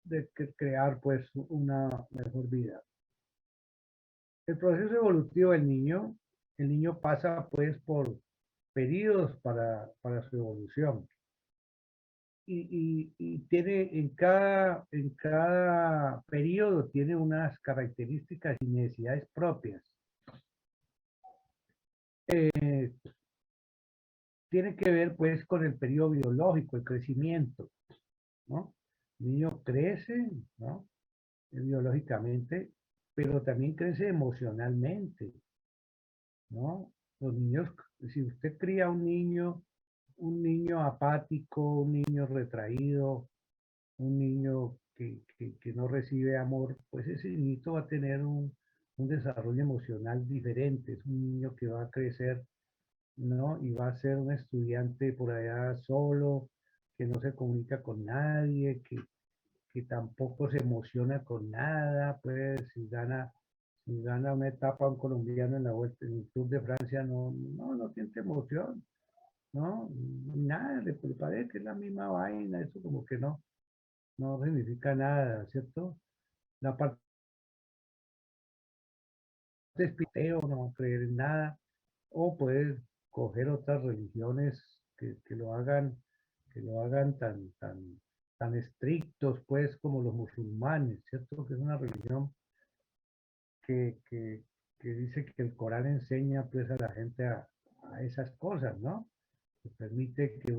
de crear pues una mejor vida. El proceso evolutivo del niño, el niño pasa pues por periodos para su evolución. Y tiene en cada periodo tiene unas características y necesidades propias. Tiene que ver pues con el periodo biológico, el crecimiento, ¿no? El niño crece, ¿no? Biológicamente, pero también crece emocionalmente, ¿no? Los niños, si usted cría un niño apático, un niño retraído, un niño que no recibe amor, pues ese niñito va a tener un desarrollo emocional diferente, es un niño que va a crecer, ¿no? Y va a ser un estudiante por allá solo, que no se comunica con nadie, que tampoco se emociona con nada, pues si gana una etapa un colombiano en la vuelta, en el Tour de Francia, no siente emoción, ¿no? Nada, le parece que es la misma vaina, eso como que no significa nada, ¿cierto? La parte de espiteo, no va a creer en nada, o puedes coger otras religiones que lo hagan tan estrictos, pues, como los musulmanes, ¿cierto? Que es una religión que, que, que dice que el Corán enseña, pues, a la gente a esas cosas, ¿no? Que permite que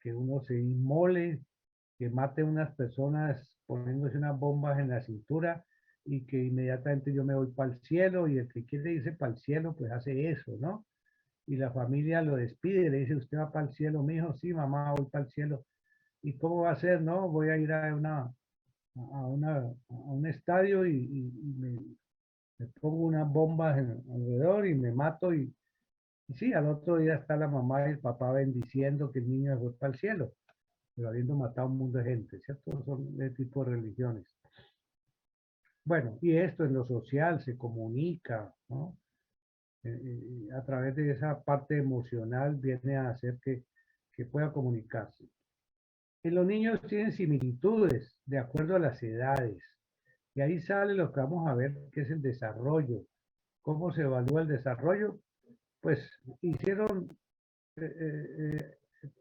que uno se inmole, que mate a unas personas poniéndose unas bombas en la cintura y que inmediatamente yo me voy para el cielo y el que quiere irse para el cielo pues hace eso, ¿no? Y la familia lo despide, le dice, ¿usted va para el cielo, mijo? Sí, mamá, voy para el cielo. ¿Y cómo va a ser? No, voy a ir a un estadio y me pongo unas bombas alrededor y me mato y sí, al otro día está la mamá y el papá bendiciendo que el niño se fue para el cielo, pero habiendo matado a un mundo de gente, ¿cierto? Son de tipo de religiones. Bueno, y esto en lo social se comunica, ¿no? A través de esa parte emocional viene a hacer que pueda comunicarse. Y los niños tienen similitudes de acuerdo a las edades. Y ahí sale lo que vamos a ver, que es el desarrollo. ¿Cómo se evalúa el desarrollo? Pues hicieron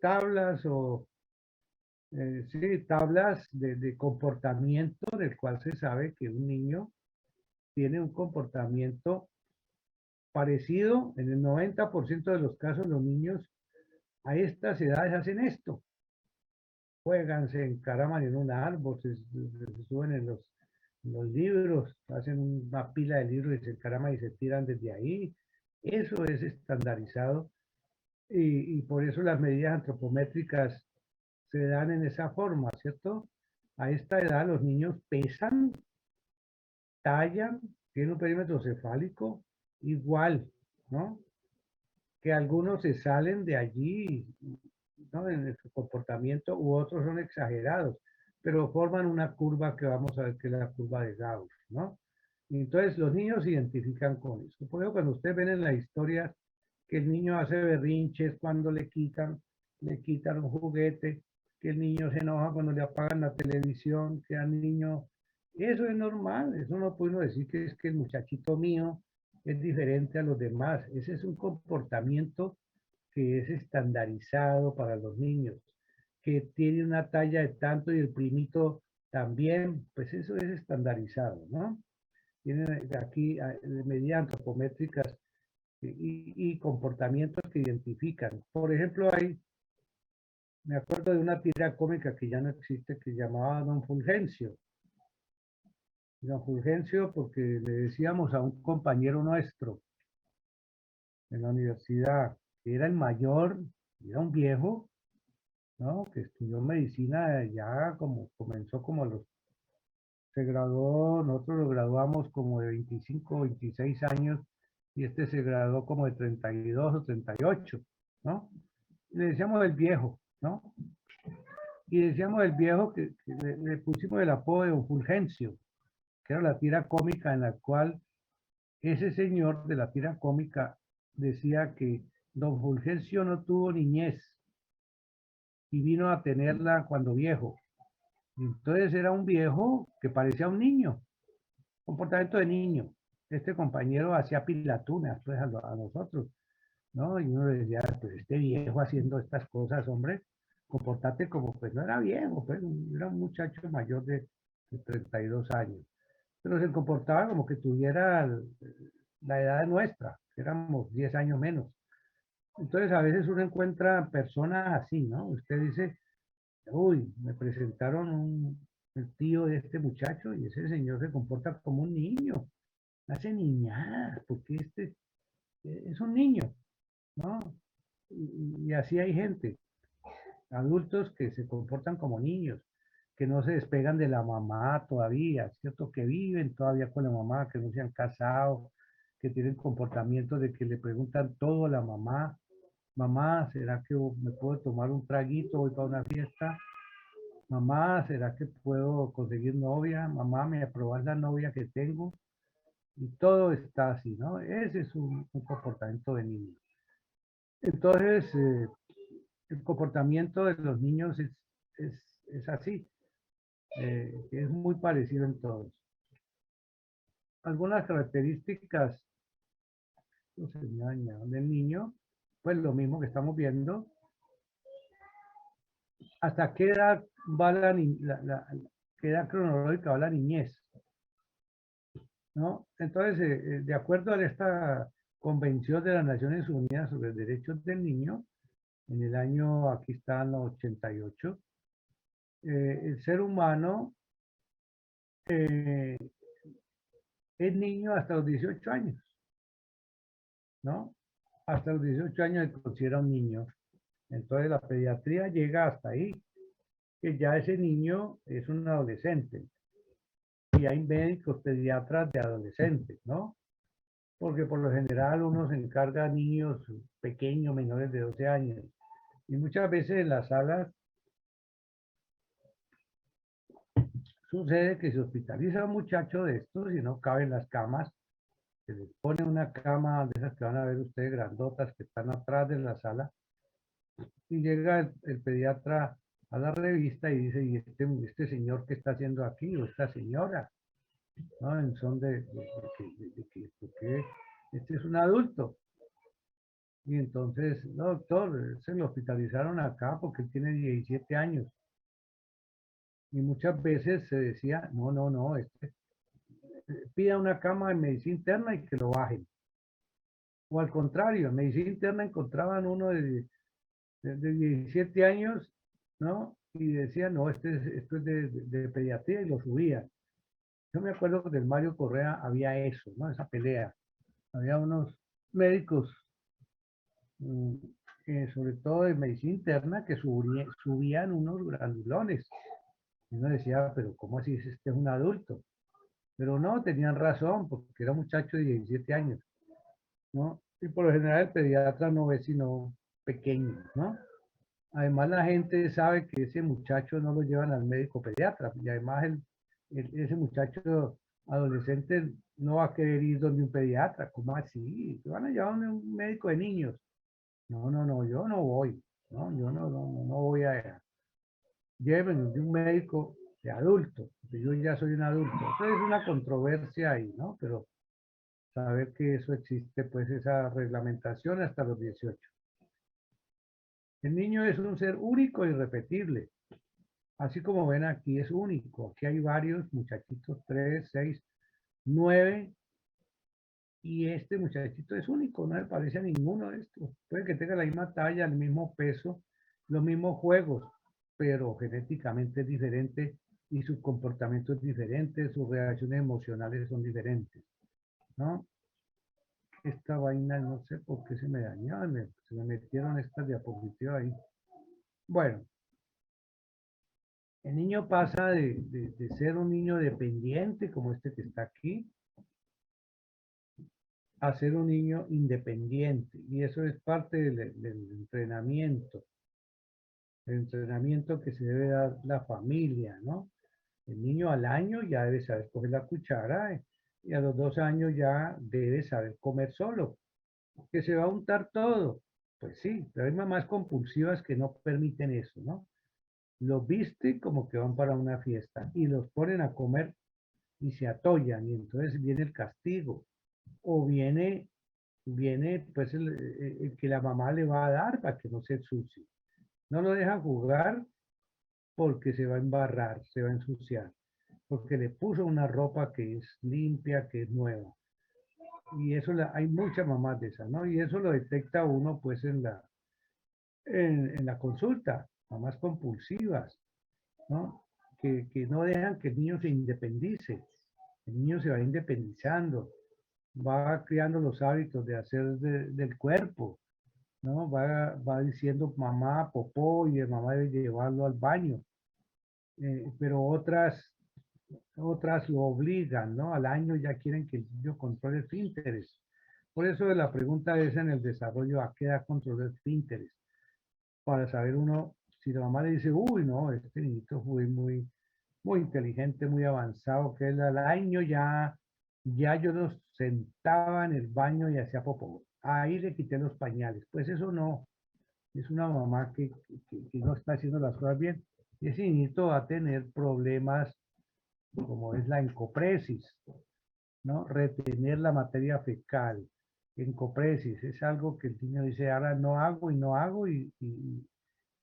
tablas o sí, tablas de comportamiento del cual se sabe que un niño tiene un comportamiento parecido. En el 90% de los casos los niños a estas edades hacen esto. Juegan, se encaraman en un árbol, se suben en los libros, hacen una pila de libros y se encaraman y se tiran desde ahí. Eso es estandarizado y por eso las medidas antropométricas se dan en esa forma, ¿cierto? A esta edad los niños pesan, tallan, tienen un perímetro cefálico igual, ¿no? Que algunos se salen de allí, ¿no? En su comportamiento, u otros son exagerados, pero forman una curva que vamos a ver que es la curva de Gauss, ¿no? Y entonces los niños se identifican con eso. Por eso cuando ustedes ven en la historia que el niño hace berrinches cuando le quitan un juguete, que el niño se enoja cuando le apagan la televisión, que al niño, eso es normal, eso no puede uno decir que es que el muchachito mío es diferente a los demás, ese es un comportamiento que es estandarizado para los niños, que tiene una talla de tanto y el primito también, pues eso es estandarizado, ¿no? Tienen aquí medidas antropométricas y comportamientos que identifican. Por ejemplo, me acuerdo de una tira cómica que ya no existe, que llamaba Don Fulgencio. Don Fulgencio porque le decíamos a un compañero nuestro en la universidad, que era el mayor, era un viejo, ¿no? Que estudió medicina ya como comenzó como se graduó, nosotros lo graduamos como de 25, 26 años y este se graduó como de 32 o 38, ¿no? Le decíamos el viejo, ¿no? Y decíamos el viejo que le pusimos el apodo de Don Fulgencio, que era la tira cómica en la cual ese señor de la tira cómica decía que Don Fulgencio no tuvo niñez y vino a tenerla cuando viejo. Entonces era un viejo que parecía un niño, comportamiento de niño. Este compañero hacía pilatunas pues, a nosotros, ¿no? Y uno le decía, pues este viejo haciendo estas cosas, hombre, comportate como, pues no era viejo, pues era un muchacho mayor de 32 años. Pero se comportaba como que tuviera la edad nuestra, que éramos 10 años menos. Entonces a veces uno encuentra personas así, ¿no? Usted dice, uy, me presentaron el tío de este muchacho y ese señor se comporta como un niño, hace niñadas, porque este es un niño, ¿no? Y así hay gente, adultos que se comportan como niños, que no se despegan de la mamá todavía, ¿cierto? Que viven todavía con la mamá, que no se han casado, que tienen comportamientos de que le preguntan todo a la mamá. Mamá, ¿será que me puedo tomar un traguito? Voy para una fiesta. Mamá, ¿será que puedo conseguir novia? Mamá, ¿me aprobas la novia que tengo? Y todo está así, ¿no? Ese es un comportamiento de niño. Entonces, el comportamiento de los niños es así, es muy parecido en todos. Algunas características no se me dañaron del niño, pues lo mismo que estamos viendo. ¿Hasta qué edad va qué edad cronológica va la niñez? ¿No? Entonces, de acuerdo a esta Convención de las Naciones Unidas sobre Derechos del Niño, en el año, aquí están los 88, el ser humano es niño hasta los 18 años, ¿no? Hasta los 18 años se considera un niño. Entonces la pediatría llega hasta ahí, que ya ese niño es un adolescente. Y hay médicos pediatras de adolescentes, ¿no? Porque por lo general uno se encarga a niños pequeños, menores de 12 años. Y muchas veces en las salas sucede que se hospitaliza a un muchacho de estos y no caben las camas. Se les pone una cama de esas que van a ver ustedes grandotas que están atrás de la sala. Y llega el pediatra a la revista y dice, ¿y este señor qué está haciendo aquí? O esta señora, ¿no? En son porque este es un adulto. Y entonces, no, doctor, se lo hospitalizaron acá porque él tiene 17 años. Y muchas veces se decía, no, no, no, pida una cama de medicina interna y que lo bajen. O al contrario, en medicina interna encontraban uno de 17 años, ¿no? Y decían, no, esto es de pediatría y lo subían. Yo me acuerdo que del Mario Correa había eso, ¿no? Esa pelea. Había unos médicos, mm, sobre todo de medicina interna, que subían unos granulones. Y uno decía, pero ¿cómo así? Este es un adulto. Pero no, tenían razón, porque era un muchacho de 17 años, ¿no? Y por lo general el pediatra no ve sino pequeños, ¿no? Además la gente sabe que ese muchacho no lo llevan al médico pediatra, y además ese muchacho adolescente no va a querer ir donde un pediatra. ¿Cómo así? ¿Te van a llevar a un médico de niños? No, no, no, yo no voy, ¿no? Yo no voy a... Llévenme de un médico de adulto, porque yo ya soy un adulto. Entonces es una controversia ahí, ¿no? Pero saber que eso existe, pues esa reglamentación hasta los 18. El niño es un ser único e irrepetible. Así como ven aquí es único. Aquí hay varios muchachitos, 3, 6, 9. Y este muchachito es único, no le parece a ninguno de estos. Puede que tenga la misma talla, el mismo peso, los mismos juegos, pero genéticamente es diferente y su comportamiento es diferente, sus reacciones emocionales son diferentes, ¿no? Esta vaina no sé por qué se me dañó, se me metieron estas diapositivas ahí. Bueno, el niño pasa de ser un niño dependiente, como este que está aquí, a ser un niño independiente. Y eso es parte del entrenamiento. El entrenamiento que se debe dar la familia, ¿no? El niño al año ya debe saber coger la cuchara y a los 2 años ya debe saber comer solo. Que se va a untar todo. Pues sí, pero hay mamás compulsivas que no permiten eso, ¿no? Los viste como que van para una fiesta y los ponen a comer y se atollan y entonces viene el castigo o viene pues el que la mamá le va a dar para que no se ensucie. No lo dejan jugar porque se va a embarrar, se va a ensuciar, porque le puso una ropa que es limpia, que es nueva. Y eso hay muchas mamás de esas, ¿no? Y eso lo detecta uno pues en la consulta, mamás compulsivas, ¿no? Que no dejan que el niño se independice. El niño se va independizando, va creando los hábitos de hacer del cuerpo, ¿no? Va diciendo mamá, popó, y el mamá debe llevarlo al baño. Pero otras lo obligan, ¿no? Al año ya quieren que el niño controle el esfínteres. Por eso la pregunta es en el desarrollo, ¿a qué edad controla el esfínteres? Para saber uno, si la mamá le dice, uy, no, este niñito fue muy inteligente, muy avanzado, que él al año ya yo los sentaba en el baño y hacía popó. Ahí le quité los pañales. Pues eso no, es una mamá que no está haciendo las cosas bien. Y ese niñito va a tener problemas como es la encopresis, ¿no? Retener la materia fecal. Encopresis es algo que el niño dice, ahora no hago y no hago y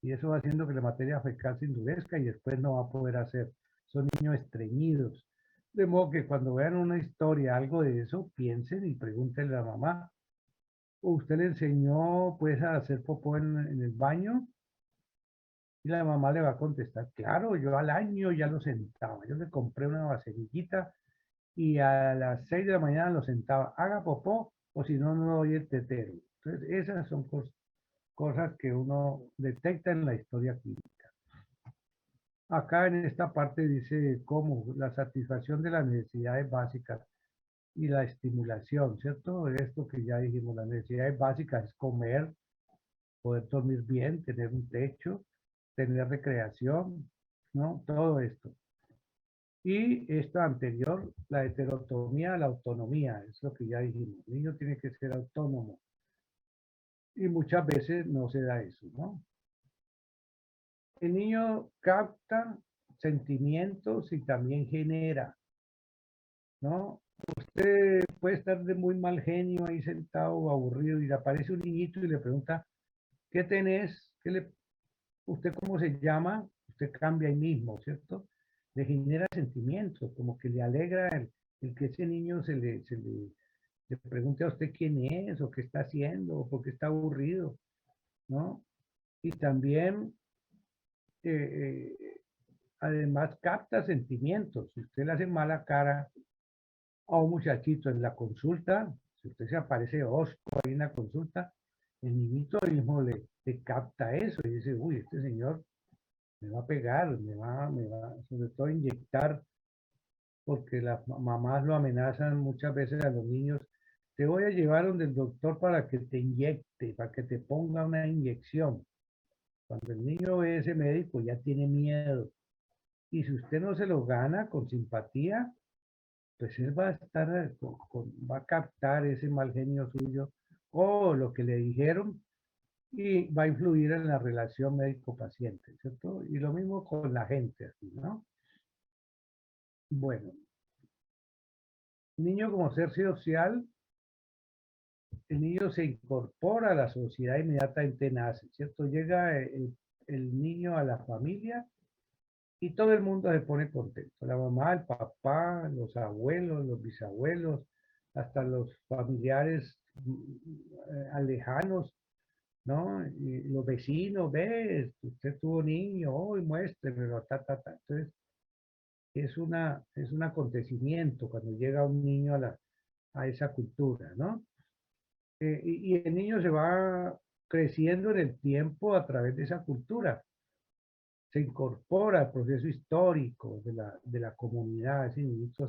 eso va haciendo que la materia fecal se endurezca y después no va a poder hacer. Son niños estreñidos. De modo que cuando vean una historia, algo de eso, piensen y pregúntenle a la mamá, ¿usted le enseñó pues a hacer popó en el baño? Y la mamá le va a contestar, claro, yo al año ya lo sentaba. Yo le compré una vaselillita y a las 6 de la mañana lo sentaba, haga popó o si no, no doy el tetero. Entonces, esas son cosas que uno detecta en la historia clínica. Acá en esta parte dice cómo la satisfacción de las necesidades básicas y la estimulación, ¿cierto? Esto que ya dijimos, las necesidades básicas es comer, poder dormir bien, tener un techo, tener recreación, ¿no? Todo esto. Y esto anterior, la heterotomía, la autonomía, es lo que ya dijimos. El niño tiene que ser autónomo. Y muchas veces no se da eso, ¿no? el niño capta sentimientos y también genera, ¿no? Usted puede estar de muy mal genio ahí sentado aburrido y le aparece un niñito y le pregunta, ¿qué tenés? ¿Usted cómo se llama? Usted cambia ahí mismo, ¿cierto? Le genera sentimientos, como que le alegra el que ese niño le pregunte a usted quién es, o qué está haciendo, o por qué está aburrido, ¿no? Y también, además, capta sentimientos. Si usted le hace mala cara a un muchachito en la consulta, si usted se aparece hosco ahí en la consulta, el niñito mismo le capta eso y dice, uy, este señor me va a pegar, me va sobre todo a inyectar, porque las mamás lo amenazan muchas veces a los niños, te voy a llevar donde el doctor para que te inyecte, para que te ponga una inyección. Cuando el niño ve a ese médico ya tiene miedo. Y si usted no se lo gana con simpatía, pues él va a estar, va a captar ese mal genio suyo o lo que le dijeron y va a influir en la relación médico-paciente, ¿cierto? Y lo mismo con la gente, así, ¿no? Bueno, niño como ser social, el niño se incorpora a la sociedad inmediatamente nace, ¿cierto? Llega el niño a la familia y todo el mundo se pone contento. La mamá, el papá, los abuelos, los bisabuelos, hasta los familiares lejanos, ¿no? Y los vecinos, ves, usted tuvo niño, hoy muéstremelo, Entonces, es un acontecimiento cuando llega un niño a esa cultura, ¿no? Y el niño se va creciendo en el tiempo a través de esa cultura. Se incorpora al proceso histórico de la comunidad. Ese niñito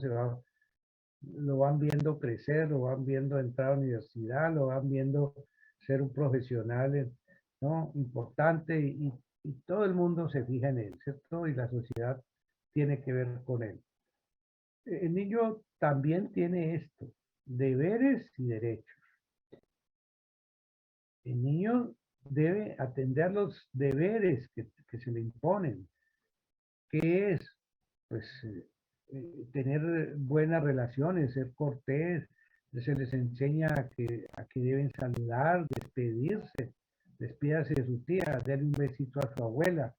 lo van viendo crecer, lo van viendo entrar a la universidad, lo van viendo ser un profesional, ¿no? Importante y todo el mundo se fija en él, ¿cierto? Y la sociedad tiene que ver con él. El niño también tiene esto, deberes y derechos. El niño debe atender los deberes que se le imponen, que es, pues, tener buenas relaciones, ser cortés, se les enseña a que deben saludar, despedirse, despídase de su tía, darle un besito a su abuela,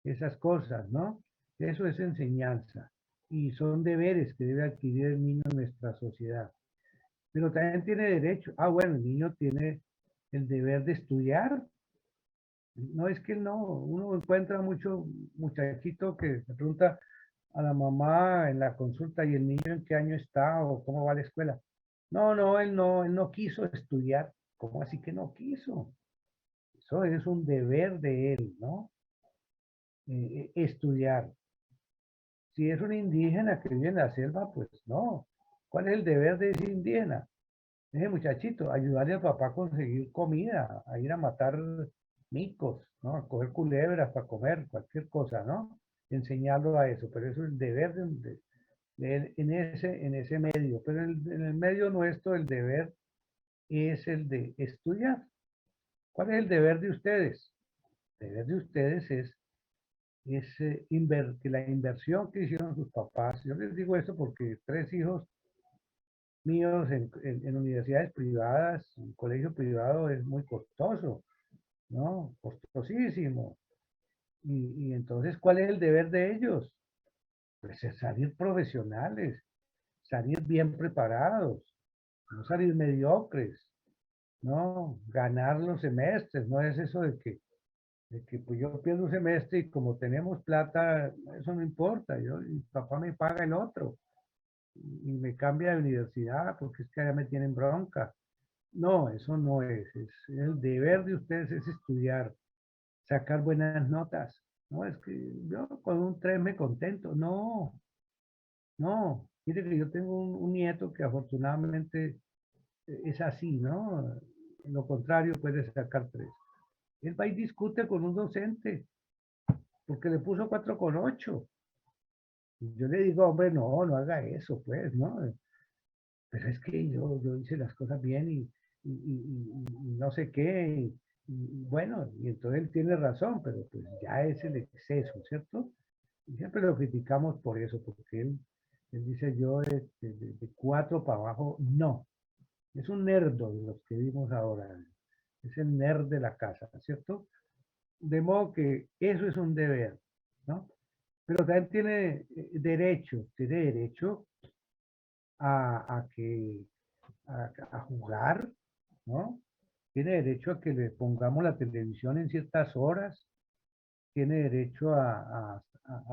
esas cosas, ¿no? Eso es enseñanza y son deberes que debe adquirir el niño en nuestra sociedad. Pero también tiene derecho. Ah, bueno, el niño tiene el deber de estudiar. No es que no, uno encuentra mucho muchachito que se pregunta a la mamá en la consulta y el niño en qué año está o cómo va a la escuela. No, él no quiso estudiar. ¿Cómo así que no quiso? Eso es un deber de él, ¿no? Estudiar. Si es un indígena que vive en la selva, pues no. ¿Cuál es el deber de ese indígena? Ese muchachito, ayudarle al papá a conseguir comida, a ir a matar micos, ¿no? A coger culebras para comer, cualquier cosa, ¿no? Enseñarlo a eso, pero eso es el deber de él en ese medio. Pero en el medio nuestro el deber es el de estudiar. ¿Cuál es el deber de ustedes? El deber de ustedes es que la inversión que hicieron sus papás, yo les digo esto porque 3 hijos míos en universidades privadas, un colegio privado es muy costoso, ¿no? Costosísimo. Y entonces, ¿cuál es el deber de ellos? Pues es salir profesionales, salir bien preparados, no salir mediocres, ¿no? Ganar los semestres, no es eso de que pues yo pierdo un semestre y como tenemos plata, eso no importa, mi papá me paga el otro y me cambia de universidad porque es que allá me tienen bronca. No, eso no es el deber de ustedes es estudiar, sacar buenas notas. No, es que yo con un 3 me contento. No, no. Mire que yo tengo un nieto que afortunadamente es así, ¿no? En lo contrario puede sacar 3. Él va y discute con un docente porque le puso 4,8. Y yo le digo, hombre, no haga eso, pues, ¿no? Pero es que yo hice las cosas bien y no sé qué. Bueno, y entonces él tiene razón, pero pues ya es el exceso, ¿cierto? Y siempre lo criticamos por eso, porque él dice yo de 4 para abajo, no. Es un nerdo de los que vimos ahora. Es el nerd de la casa, ¿cierto? De modo que eso es un deber, ¿no? Pero también tiene derecho a que a jugar, ¿no? Tiene derecho a que le pongamos la televisión en ciertas horas, tiene derecho a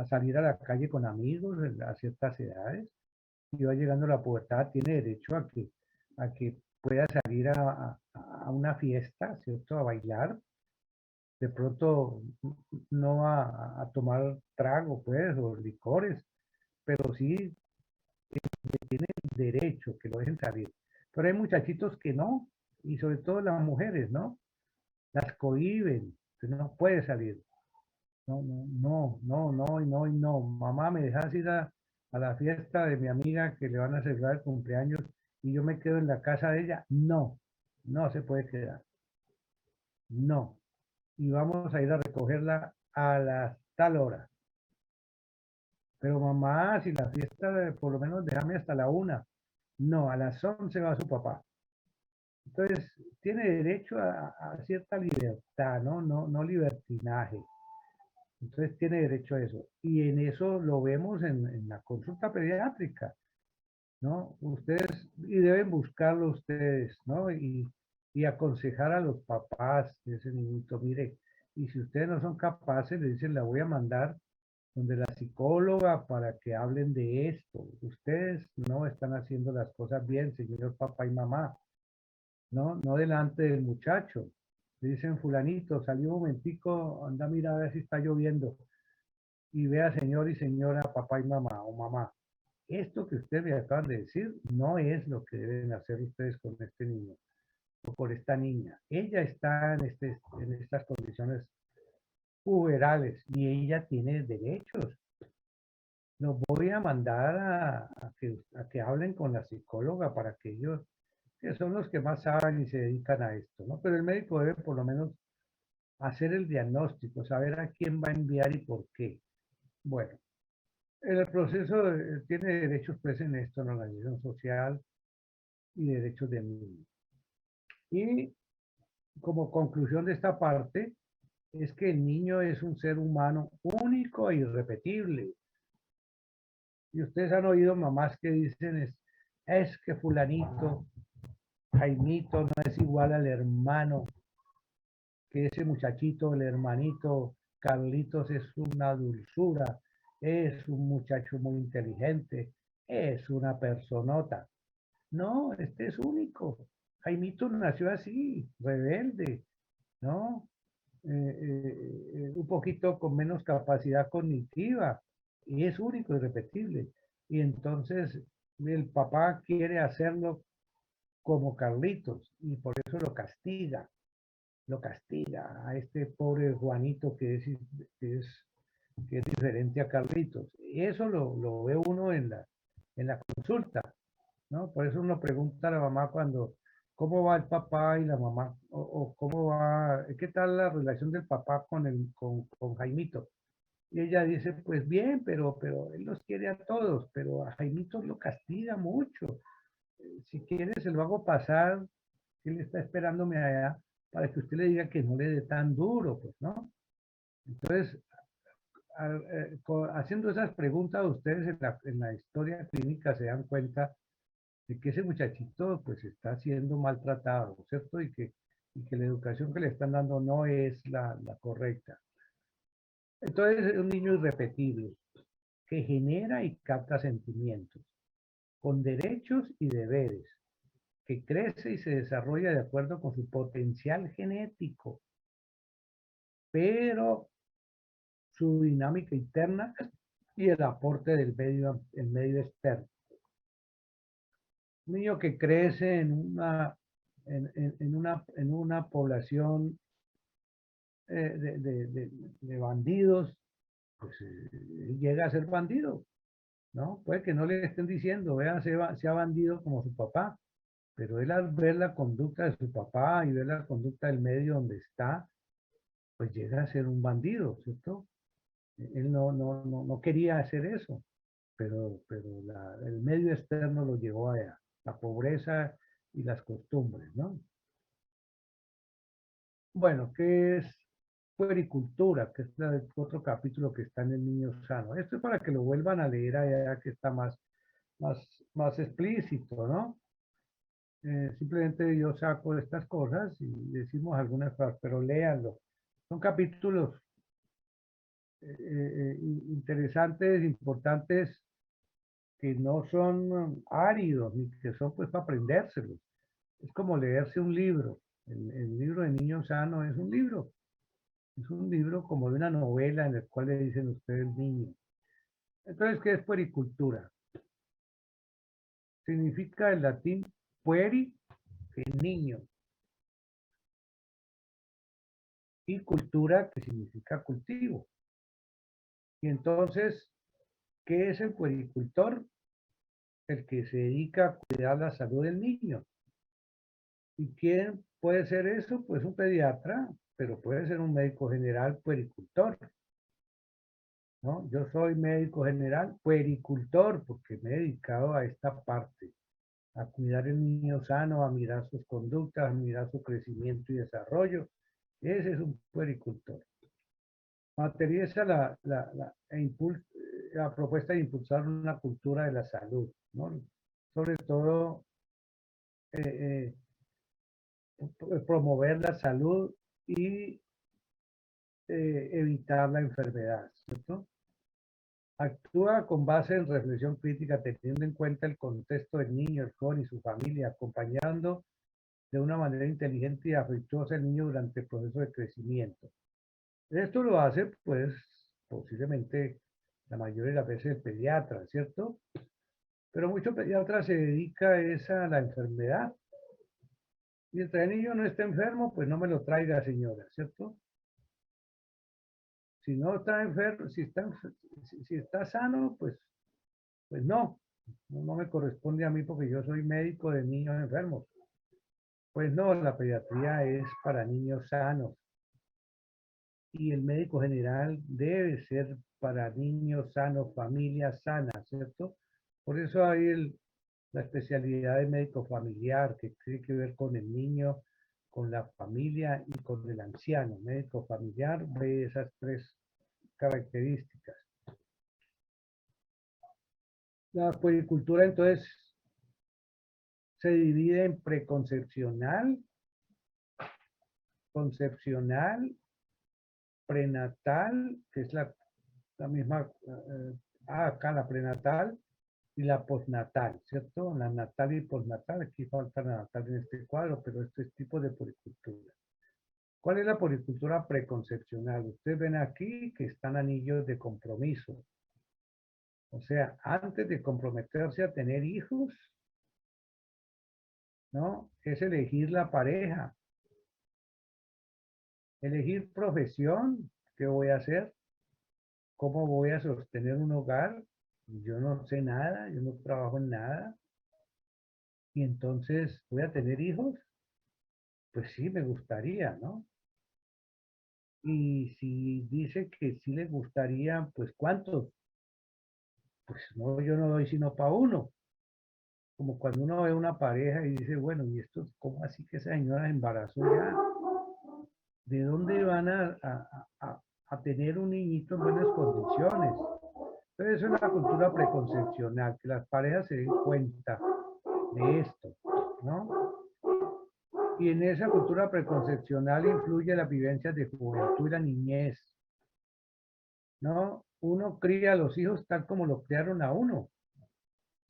salir a la calle con amigos a ciertas edades, y va llegando la pubertad, tiene derecho a que pueda salir a una fiesta, ¿cierto? A bailar, de pronto no a tomar trago, pues, o licores, pero sí tiene derecho que lo dejen salir. Pero hay muchachitos que no, y sobre todo las mujeres, ¿no? Las cohíben, que no puede salir. No, no, no, no, no, y no, y no. Mamá, ¿me dejas ir a la fiesta de mi amiga que le van a celebrar el cumpleaños y yo me quedo en la casa de ella? No, no se puede quedar. No. Y vamos a ir a recogerla a las tal hora. Pero mamá, si la fiesta, por lo menos déjame hasta la 1. No, a las 11 va su papá. Entonces, tiene derecho a cierta libertad, ¿no? No, no libertinaje. Entonces, tiene derecho a eso. Y en eso lo vemos en la consulta pediátrica, ¿no? Ustedes, y deben buscarlo ustedes, ¿no? Y aconsejar a los papás de ese niñito, mire, y si ustedes no son capaces, le dicen, la voy a mandar donde la psicóloga para que hablen de esto. Ustedes no están haciendo las cosas bien, señor papá y mamá, ¿no? No delante del muchacho. Le dicen, fulanito, salió un momentico, anda mira a ver si está lloviendo. Y vea, señor y señora, papá y mamá, o mamá, esto que ustedes me acaban de decir no es lo que deben hacer ustedes con este niño o con esta niña. Ella está en estas condiciones puberales y ella tiene derechos. Los voy a mandar a que hablen con la psicóloga para que ellos, que son los que más saben y se dedican a esto, ¿no? Pero el médico debe por lo menos hacer el diagnóstico, saber a quién va a enviar y por qué. Bueno, el proceso tiene derechos pues en esto, en la organización social y derechos de niño. Y como conclusión de esta parte, es que el niño es un ser humano único e irrepetible. Y ustedes han oído mamás que dicen es que fulanito, Jaimito no es igual al hermano, que ese muchachito, el hermanito Carlitos es una dulzura, es un muchacho muy inteligente, es una personota. No, este es único. Jaimito nació así, rebelde, ¿no? Un poquito con menos capacidad cognitiva y es único y repetible. Y entonces el papá quiere hacerlo como Carlitos y por eso lo castiga a este pobre Juanito que es, que es diferente a Carlitos. Y eso lo ve uno en la consulta, ¿no? Por eso uno pregunta a la mamá cuando, ¿cómo va el papá y la mamá? O cómo va, ¿qué tal la relación del papá con Jaimito? Y ella dice, pues bien, pero él los quiere a todos, pero a Jaimito lo castiga mucho. Si quiere, se lo hago pasar, él está esperándome allá para que usted le diga que no le dé tan duro, pues, ¿no? Entonces, haciendo esas preguntas, ustedes en la historia clínica se dan cuenta de que ese muchachito pues está siendo maltratado, ¿cierto? Y que la educación que le están dando no es la correcta. Entonces es un niño irrepetible, que genera y capta sentimientos, con derechos y deberes, que crece y se desarrolla de acuerdo con su potencial genético, pero su dinámica interna y el aporte del el medio externo. Un niño que crece en una población de bandidos, pues llega a ser bandido, ¿no? Puede que no le estén diciendo, vea, sea bandido como su papá, pero él al ver la conducta de su papá y ver la conducta del medio donde está, pues llega a ser un bandido, ¿cierto? Él no quería hacer eso, pero el medio externo lo llevó a la pobreza y las costumbres, ¿no? Bueno, ¿qué es puericultura? Que es otro capítulo que está en el Niño Sano. Esto es para que lo vuelvan a leer allá que está más explícito, ¿no? Simplemente yo saco estas cosas y decimos algunas cosas, pero léanlo. Son capítulos interesantes, importantes, que no son áridos, ni que son pues para aprendérselos. Es como leerse un libro. El libro de Niño Sano es un libro. Es un libro como de una novela en el cual le dicen ustedes niño. Entonces, ¿qué es puericultura? Significa el latín pueri, que es niño, y cultura, que significa cultivo. Y entonces, ¿qué es el puericultor? El que se dedica a cuidar la salud del niño. ¿Y quién puede ser eso? Pues un pediatra, pero puede ser un médico general puericultor, ¿no? Yo soy médico general puericultor porque me he dedicado a esta parte, a cuidar el niño sano, a mirar sus conductas, a mirar su crecimiento y desarrollo. Ese es un puericultor. Materializa la propuesta de impulsar una cultura de la salud, ¿no? Sobre todo eh, promover la salud y evitar la enfermedad, ¿cierto? Actúa con base en reflexión crítica, teniendo en cuenta el contexto del niño, el joven y su familia, acompañando de una manera inteligente y afectuosa al niño durante el proceso de crecimiento. Esto lo hace, pues, posiblemente la mayoría de las veces el pediatra, ¿cierto? Pero muchos pediatras se dedica a la enfermedad. Mientras el niño no esté enfermo, pues no me lo traiga, señora, ¿cierto? Si no está enfermo, si está sano, pues no me corresponde a mí porque yo soy médico de niños enfermos. Pues no, la pediatría es para niños sanos y el médico general debe ser para niños sanos, familias sanas, ¿cierto? Por eso hay la especialidad de médico familiar que tiene que ver con el niño, con la familia y con el anciano. Médico familiar ve esas tres características. La puericultura entonces se divide en preconcepcional, concepcional, prenatal, que es la misma, acá la prenatal, y la postnatal, ¿cierto? La natal y postnatal, aquí falta la natal en este cuadro, pero este es tipo de puericultura. ¿Cuál es la puericultura preconcepcional? Ustedes ven aquí que están anillos de compromiso. O sea, antes de comprometerse a tener hijos, ¿no? Es elegir la pareja, elegir profesión, ¿qué voy a hacer? ¿Cómo voy a sostener un hogar? Yo no sé nada, yo no trabajo en nada. Y entonces, ¿voy a tener hijos? Pues sí, me gustaría, ¿no? Y si dice que sí le gustaría, pues ¿cuántos? Pues no, yo no doy sino para uno. Como cuando uno ve una pareja y dice, bueno, ¿y esto cómo así que esa señora se embarazó ya? ¿De dónde van a tener un niñito en buenas condiciones? Entonces es una cultura preconcepcional, que las parejas se den cuenta de esto, ¿no? Y en esa cultura preconcepcional influye las vivencias de juventud y la niñez, ¿no? Uno cría a los hijos tal como lo criaron a uno.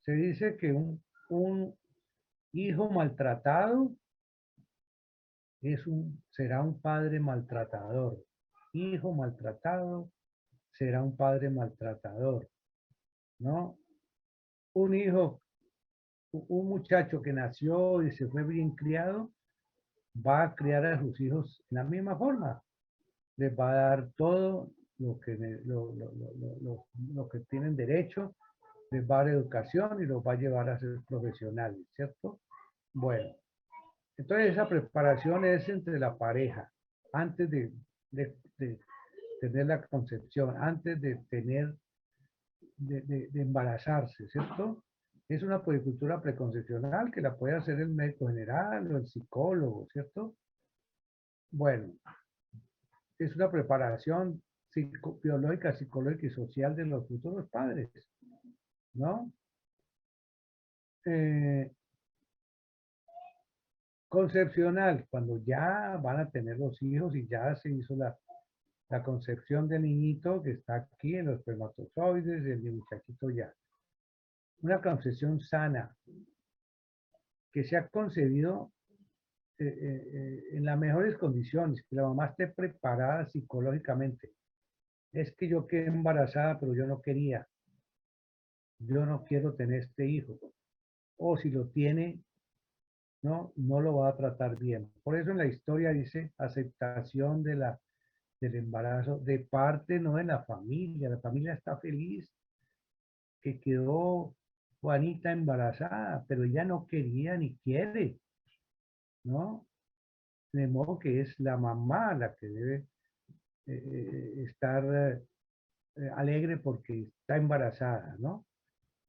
Se dice que un hijo maltratado será un padre maltratador. Hijo maltratado será un padre maltratador, ¿no? Un hijo, un muchacho que nació y se fue bien criado, va a criar a sus hijos en la misma forma. Les va a dar todo lo que tienen derecho, les va a dar educación y los va a llevar a ser profesionales, ¿cierto? Bueno, entonces esa preparación es entre la pareja, antes de tener la concepción, antes de tener, de embarazarse, ¿cierto? Es una puericultura preconcepcional que la puede hacer el médico general o el psicólogo, ¿cierto? Bueno, es una preparación biológica, psicológica y social de los futuros padres, ¿no? Concepcional, cuando ya van a tener los hijos y ya se hizo la concepción del niñito que está aquí en los espermatozoides, el muchachito ya. Una concepción sana, que se ha concebido en las mejores condiciones, que la mamá esté preparada psicológicamente. Es que yo quedé embarazada, pero yo no quería. Yo no quiero tener este hijo. O si lo tiene, no lo va a tratar bien. Por eso en la historia dice aceptación del embarazo de parte, no de la familia. La familia está feliz que quedó Juanita embarazada, pero ella no quería ni quiere, ¿no? De modo que es la mamá la que debe estar alegre porque está embarazada, ¿no?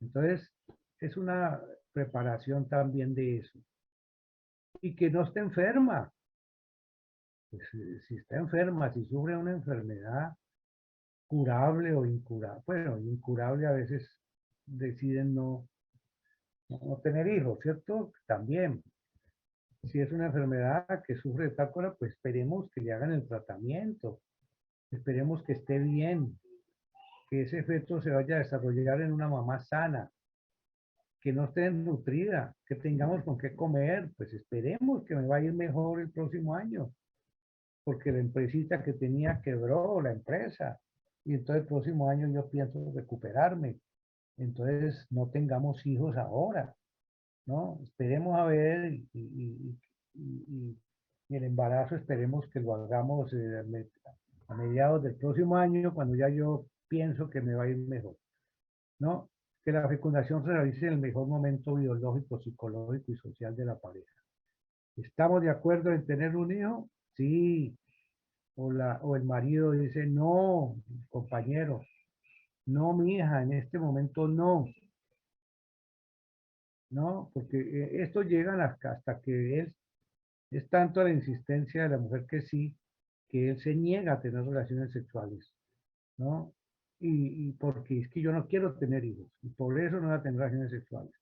Entonces, es una preparación también de eso. Y que no esté enferma. Pues, si está enferma, si sufre una enfermedad curable o incurable, bueno, incurable a veces deciden no tener hijos, ¿cierto? También. Si es una enfermedad que sufre de tal cosa, pues esperemos que le hagan el tratamiento. Esperemos que esté bien, que ese feto se vaya a desarrollar en una mamá sana, que no esté nutrida, que tengamos con qué comer, pues esperemos que me va a ir mejor el próximo año, porque la empresita que tenía quebró, la empresa, y entonces el próximo año yo pienso recuperarme. Entonces no tengamos hijos ahora, ¿no? Esperemos a ver y el embarazo esperemos que lo hagamos a mediados del próximo año, cuando ya yo pienso que me va a ir mejor, ¿no? Que la fecundación se realice en el mejor momento biológico, psicológico y social de la pareja. ¿Estamos de acuerdo en tener un hijo? Sí. O el marido dice, no, compañero, no, mi hija, en este momento no. No, porque esto llega hasta que él, es tanto la insistencia de la mujer que sí, que él se niega a tener relaciones sexuales, ¿no? Y porque es que yo no quiero tener hijos, y por eso no voy a tener relaciones sexuales.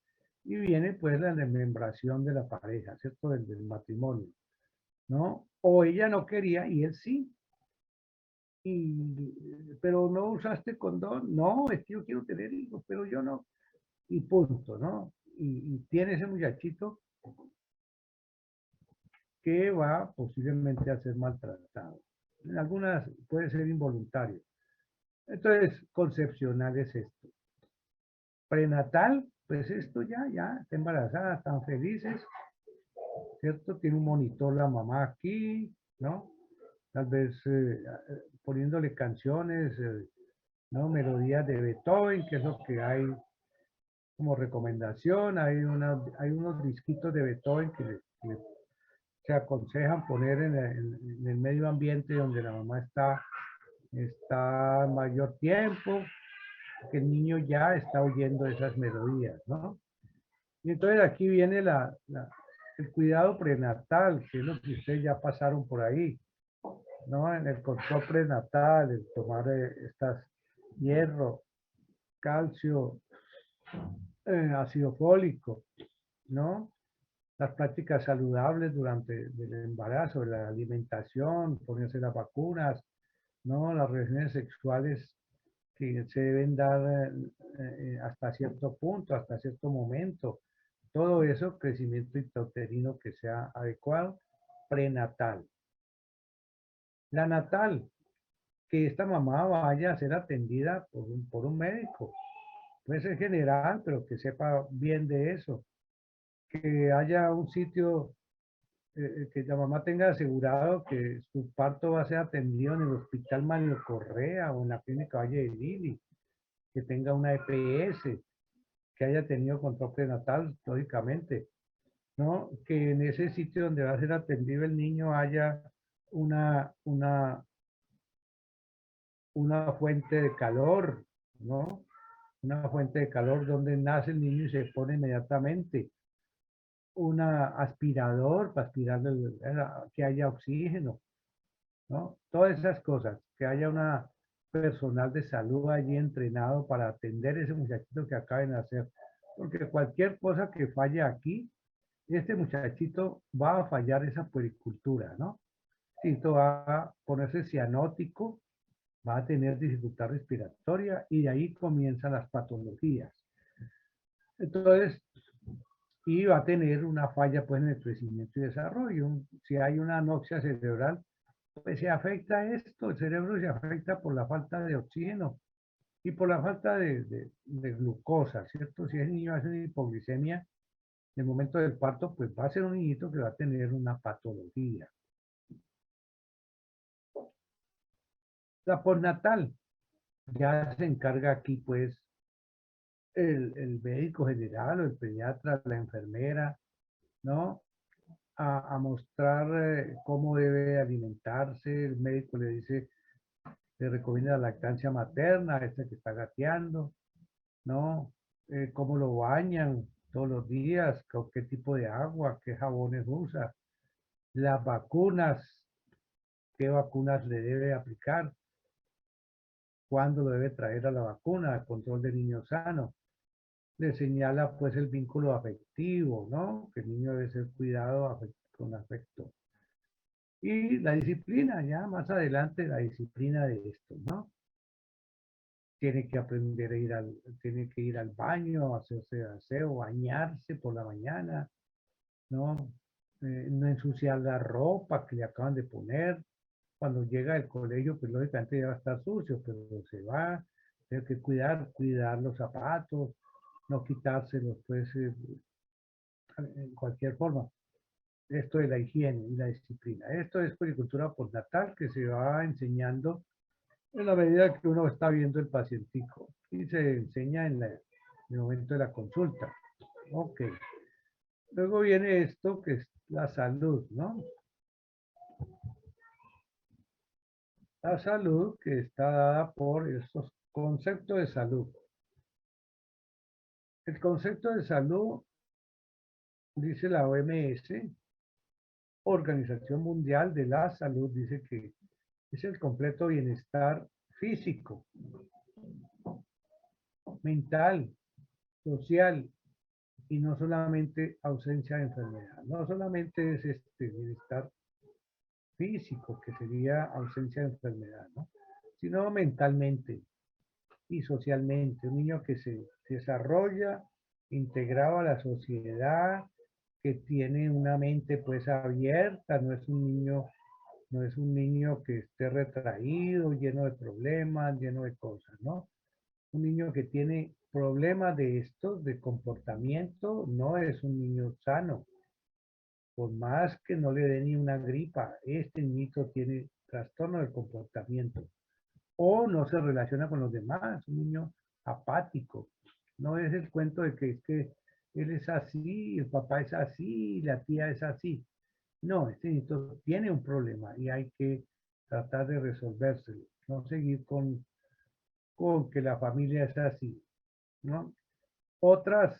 Y viene pues la desmembración de la pareja, ¿cierto? Del matrimonio, ¿no? O ella no quería y él sí. Pero no usaste condón, no, es que yo quiero tener hijos, pero yo no. Y punto, ¿no? Y tiene ese muchachito que va posiblemente a ser maltratado. En algunas puede ser involuntario. Entonces, concepcional es esto. Prenatal, pues esto ya, está embarazada, están felices, ¿cierto? Tiene un monitor la mamá aquí, ¿no? Tal vez poniéndole canciones, ¿no? Melodías de Beethoven, que es lo que hay como recomendación. Hay unos disquitos de Beethoven que se aconsejan poner en el medio ambiente donde la mamá está mayor tiempo, que el niño ya está oyendo esas melodías, ¿no? Y entonces aquí viene el cuidado prenatal, que es lo que ustedes ya pasaron por ahí, ¿no? En el control prenatal, el tomar estas hierro, calcio, ácido fólico, ¿no? Las prácticas saludables durante el embarazo, la alimentación, ponerse las vacunas, ¿no? Las relaciones sexuales que se deben dar hasta cierto punto, hasta cierto momento. Todo eso, crecimiento intrauterino que sea adecuado, prenatal. La natal, que esta mamá vaya a ser atendida por un médico. Puede ser general, pero que sepa bien de eso. Que haya un sitio que la mamá tenga asegurado que su parto va a ser atendido en el Hospital Mario Correa o en la Clínica Valle de Lili, que tenga una EPS, que haya tenido control prenatal, lógicamente, ¿no? Que en ese sitio donde va a ser atendido el niño haya una, una, una fuente de calor, ¿no? Una fuente de calor donde nace el niño y se pone inmediatamente. Un aspirador para aspirar, que haya oxígeno, ¿no? Todas esas cosas, que haya una personal de salud allí entrenado para atender ese muchachito que acaben de hacer. Porque cualquier cosa que falle aquí, este muchachito va a fallar esa puericultura, ¿no? Si va a ponerse cianótico, va a tener dificultad respiratoria y de ahí comienzan las patologías. Entonces, y va a tener una falla pues en el crecimiento y desarrollo. Si hay una anoxia cerebral, pues se afecta esto, el cerebro se afecta por la falta de oxígeno y por la falta de glucosa, ¿cierto? Si el niño hace una hipoglicemia en el momento del parto, pues va a ser un niñito que va a tener una patología. La postnatal, ya se encarga aquí pues el médico general o el pediatra, la enfermera, ¿no? A mostrar cómo debe alimentarse, el médico le dice, le recomienda la lactancia materna, a este que está gateando, ¿no? Cómo lo bañan todos los días, con qué tipo de agua, qué jabones usa, las vacunas, qué vacunas le debe aplicar, cuándo lo debe traer a la vacuna, control de niño sano. Le señala pues el vínculo afectivo, ¿no? Que el niño debe ser cuidado con afecto. Y la disciplina, ya más adelante la disciplina de esto, ¿no? Tiene que aprender a tiene que ir al baño, hacerse aseo, bañarse por la mañana, ¿no? No ensuciar la ropa que le acaban de poner. Cuando llega al colegio, pues lógicamente ya va a estar sucio, pero se va, tiene que cuidar los zapatos, no quitárselos, pues, en cualquier forma. Esto de la higiene y la disciplina. Esto es puericultura postnatal que se va enseñando en la medida que uno está viendo el pacientico y se enseña en el momento de la consulta. Ok. Luego viene esto que es la salud, ¿no? La salud que está dada por estos conceptos de salud. El concepto de salud, dice la OMS, Organización Mundial de la Salud, dice que es el completo bienestar físico, mental, social y no solamente ausencia de enfermedad. No solamente es este bienestar físico, que sería ausencia de enfermedad, ¿no? Sino mentalmente y socialmente. Un niño que se desarrolla integrado a la sociedad, que tiene una mente pues abierta, no es un niño que esté retraído, lleno de problemas, lleno de cosas, ¿no? Un niño que tiene problemas de estos, de comportamiento, no es un niño sano. Por más que no le dé ni una gripa, este niñito tiene trastorno del comportamiento o no se relaciona con los demás, un niño apático. No es el cuento de que es que él es así, el papá es así, la tía es así. No, este niñito tiene un problema y hay que tratar de resolvérselo, no seguir con que la familia es así, ¿no? Otros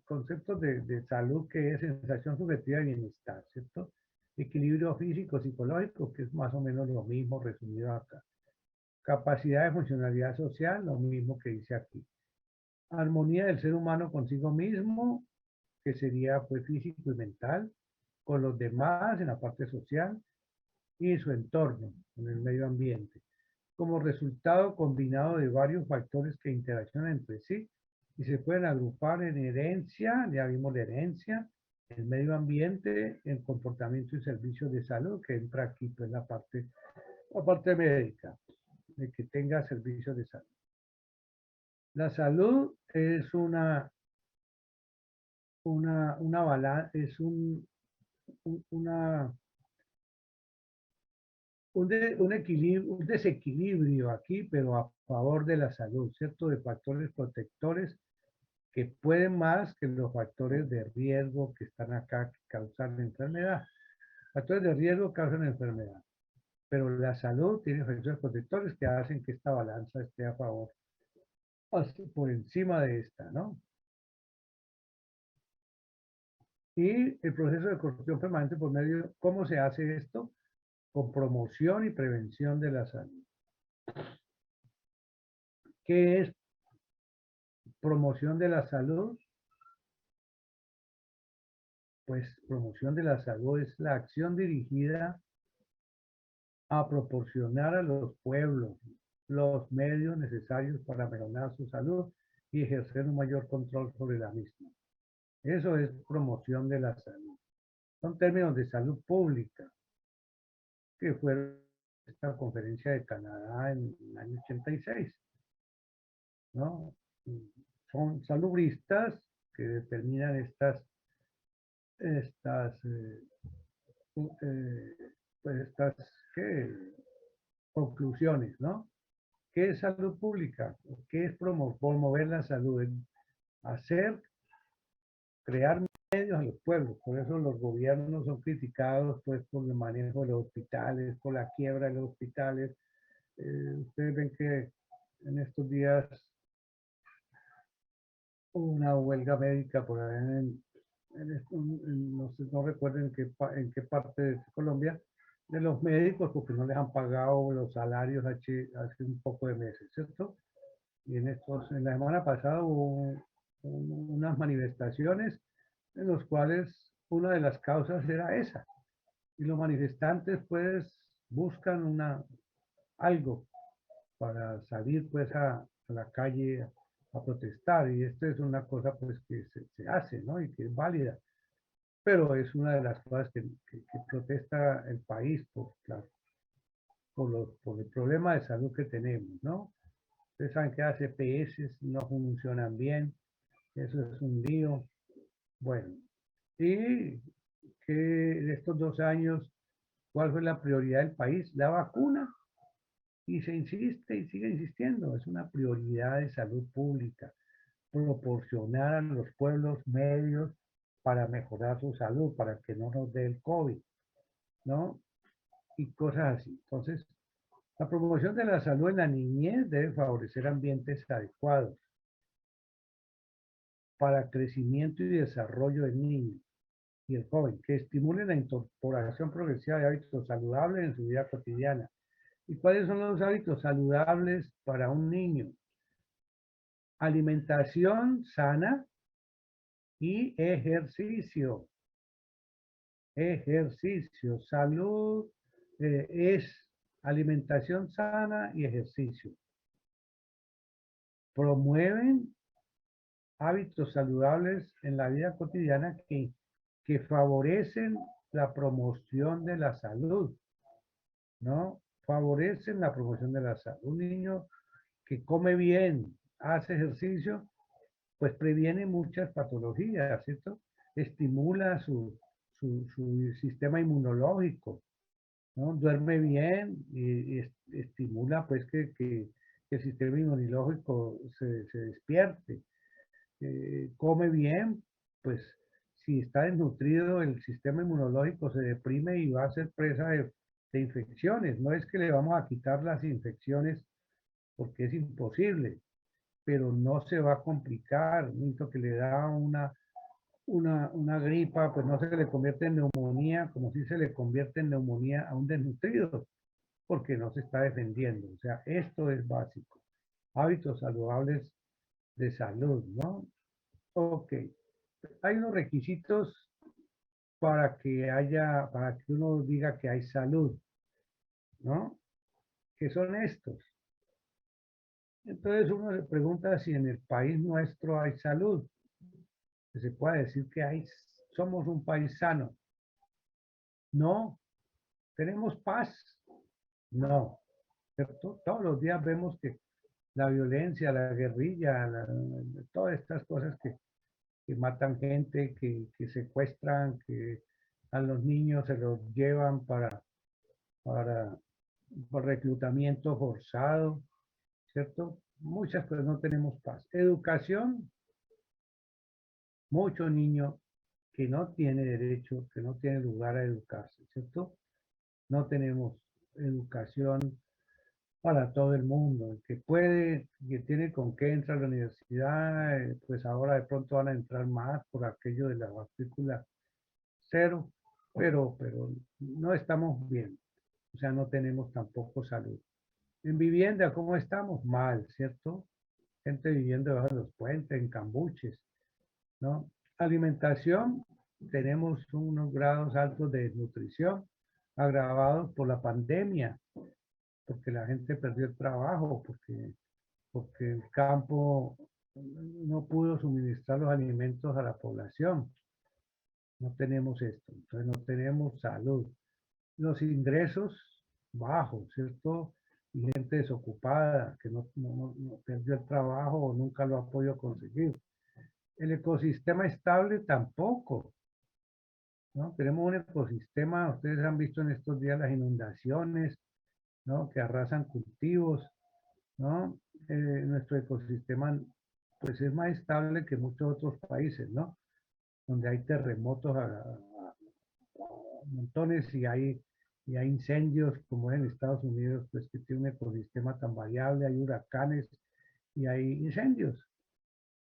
conceptos de salud que es sensación subjetiva de bienestar, ¿cierto? Equilibrio físico, psicológico, que es más o menos lo mismo resumido acá. Capacidad de funcionalidad social, lo mismo que dice aquí. Armonía del ser humano consigo mismo, que sería pues físico y mental, con los demás en la parte social y su entorno, en el medio ambiente. Como resultado combinado de varios factores que interaccionan entre sí y se pueden agrupar en herencia, ya vimos la herencia, el medio ambiente, el comportamiento y servicios de salud, que entra aquí pues la parte médica, de que tenga servicios de salud. La salud es es un desequilibrio aquí, pero a favor de la salud, ¿cierto? De factores protectores que pueden más que los factores de riesgo que están acá que causan la enfermedad. Factores de riesgo causan enfermedad, pero la salud tiene factores protectores que hacen que esta balanza esté a favor, por encima de esta, ¿no? Y el proceso de construcción permanente por medio, ¿cómo se hace esto? Con promoción y prevención de la salud. ¿Qué es promoción de la salud? Pues promoción de la salud es la acción dirigida a proporcionar a los pueblos los medios necesarios para mejorar su salud y ejercer un mayor control sobre la misma. Eso es promoción de la salud. Son términos de salud pública que fueron esta conferencia de Canadá en el año 86, ¿no? Son salubristas que determinan estas pues estas conclusiones, ¿no? ¿Qué es salud pública? ¿Qué es promover la salud? Es crear medios a los pueblos. Por eso los gobiernos son criticados pues, por el manejo de los hospitales, por la quiebra de los hospitales. Ustedes ven que en estos días hubo una huelga médica por ahí no recuerdo en qué parte de Colombia, de los médicos porque no les han pagado los salarios hace un poco de meses, ¿cierto? Y en la semana pasada hubo unas manifestaciones en las cuales una de las causas era esa. Y los manifestantes pues buscan algo para salir pues a la calle a protestar. Y esto es una cosa pues que se hace, ¿no? Y que es válida. Pero es una de las cosas que protesta el país por el problema de salud que tenemos, ¿no? Ustedes saben que las EPS no funcionan bien, eso es un lío. Bueno, y que en estos 2 años, ¿cuál fue la prioridad del país? La vacuna. Y se insiste y sigue insistiendo, es una prioridad de salud pública, proporcionar a los pueblos medios para mejorar su salud, para que no nos dé el COVID, ¿no? Y cosas así. Entonces, la promoción de la salud en la niñez debe favorecer ambientes adecuados para crecimiento y desarrollo del niño y el joven, que estimulen la incorporación progresiva de hábitos saludables en su vida cotidiana. ¿Y cuáles son los hábitos saludables para un niño? Alimentación sana y ejercicio. Ejercicio, salud es alimentación sana y ejercicio. Promueven hábitos saludables en la vida cotidiana que favorecen la promoción de la salud, ¿no? Favorecen la promoción de la salud. Un niño que come bien, hace ejercicio, pues previene muchas patologías, ¿cierto? Estimula su sistema inmunológico, ¿no? Duerme bien y estimula pues que el sistema inmunológico se despierte. Come bien, pues si está desnutrido el sistema inmunológico se deprime y va a ser presa de infecciones. No es que le vamos a quitar las infecciones porque es imposible, pero no se va a complicar. Mientras que le da una gripa, pues no se le convierte en neumonía, como si se le convierte en neumonía a un desnutrido, porque no se está defendiendo. O sea, esto es básico. Hábitos saludables de salud, ¿no? Ok. Hay unos requisitos para que uno diga que hay salud, ¿no? Que son estos. Entonces uno se pregunta si en el país nuestro hay salud. Se puede decir que somos un país sano. No. ¿Tenemos paz? No. ¿Cierto? Todos los días vemos que la violencia, la guerrilla, todas estas cosas que matan gente, que secuestran, que a los niños se los llevan por reclutamiento forzado, ¿cierto? Muchas cosas, no tenemos paz. Educación, mucho niño que no tiene derecho, que no tiene lugar a educarse, ¿cierto? No tenemos educación para todo el mundo. El que puede, que tiene con qué entrar a la universidad, pues ahora de pronto van a entrar más por aquello de la matrícula cero, pero no estamos bien. O sea, no tenemos tampoco salud. En vivienda, ¿cómo estamos? Mal, ¿cierto? Gente viviendo debajo de los puentes, en cambuches, ¿no? Alimentación, tenemos unos grados altos de desnutrición agravados por la pandemia, porque la gente perdió el trabajo, porque el campo no pudo suministrar los alimentos a la población. No tenemos esto, entonces no tenemos salud. Los ingresos bajos, ¿cierto? Y gente desocupada que no perdió el trabajo o nunca lo ha podido conseguir. El ecosistema estable tampoco, ¿no? Tenemos un ecosistema, ustedes han visto en estos días las inundaciones, ¿no? Que arrasan cultivos, ¿no? Nuestro ecosistema pues es más estable que muchos otros países, ¿no? Donde hay terremotos a montones y hay incendios como en Estados Unidos, pues que tiene un ecosistema tan variable, hay huracanes y hay incendios.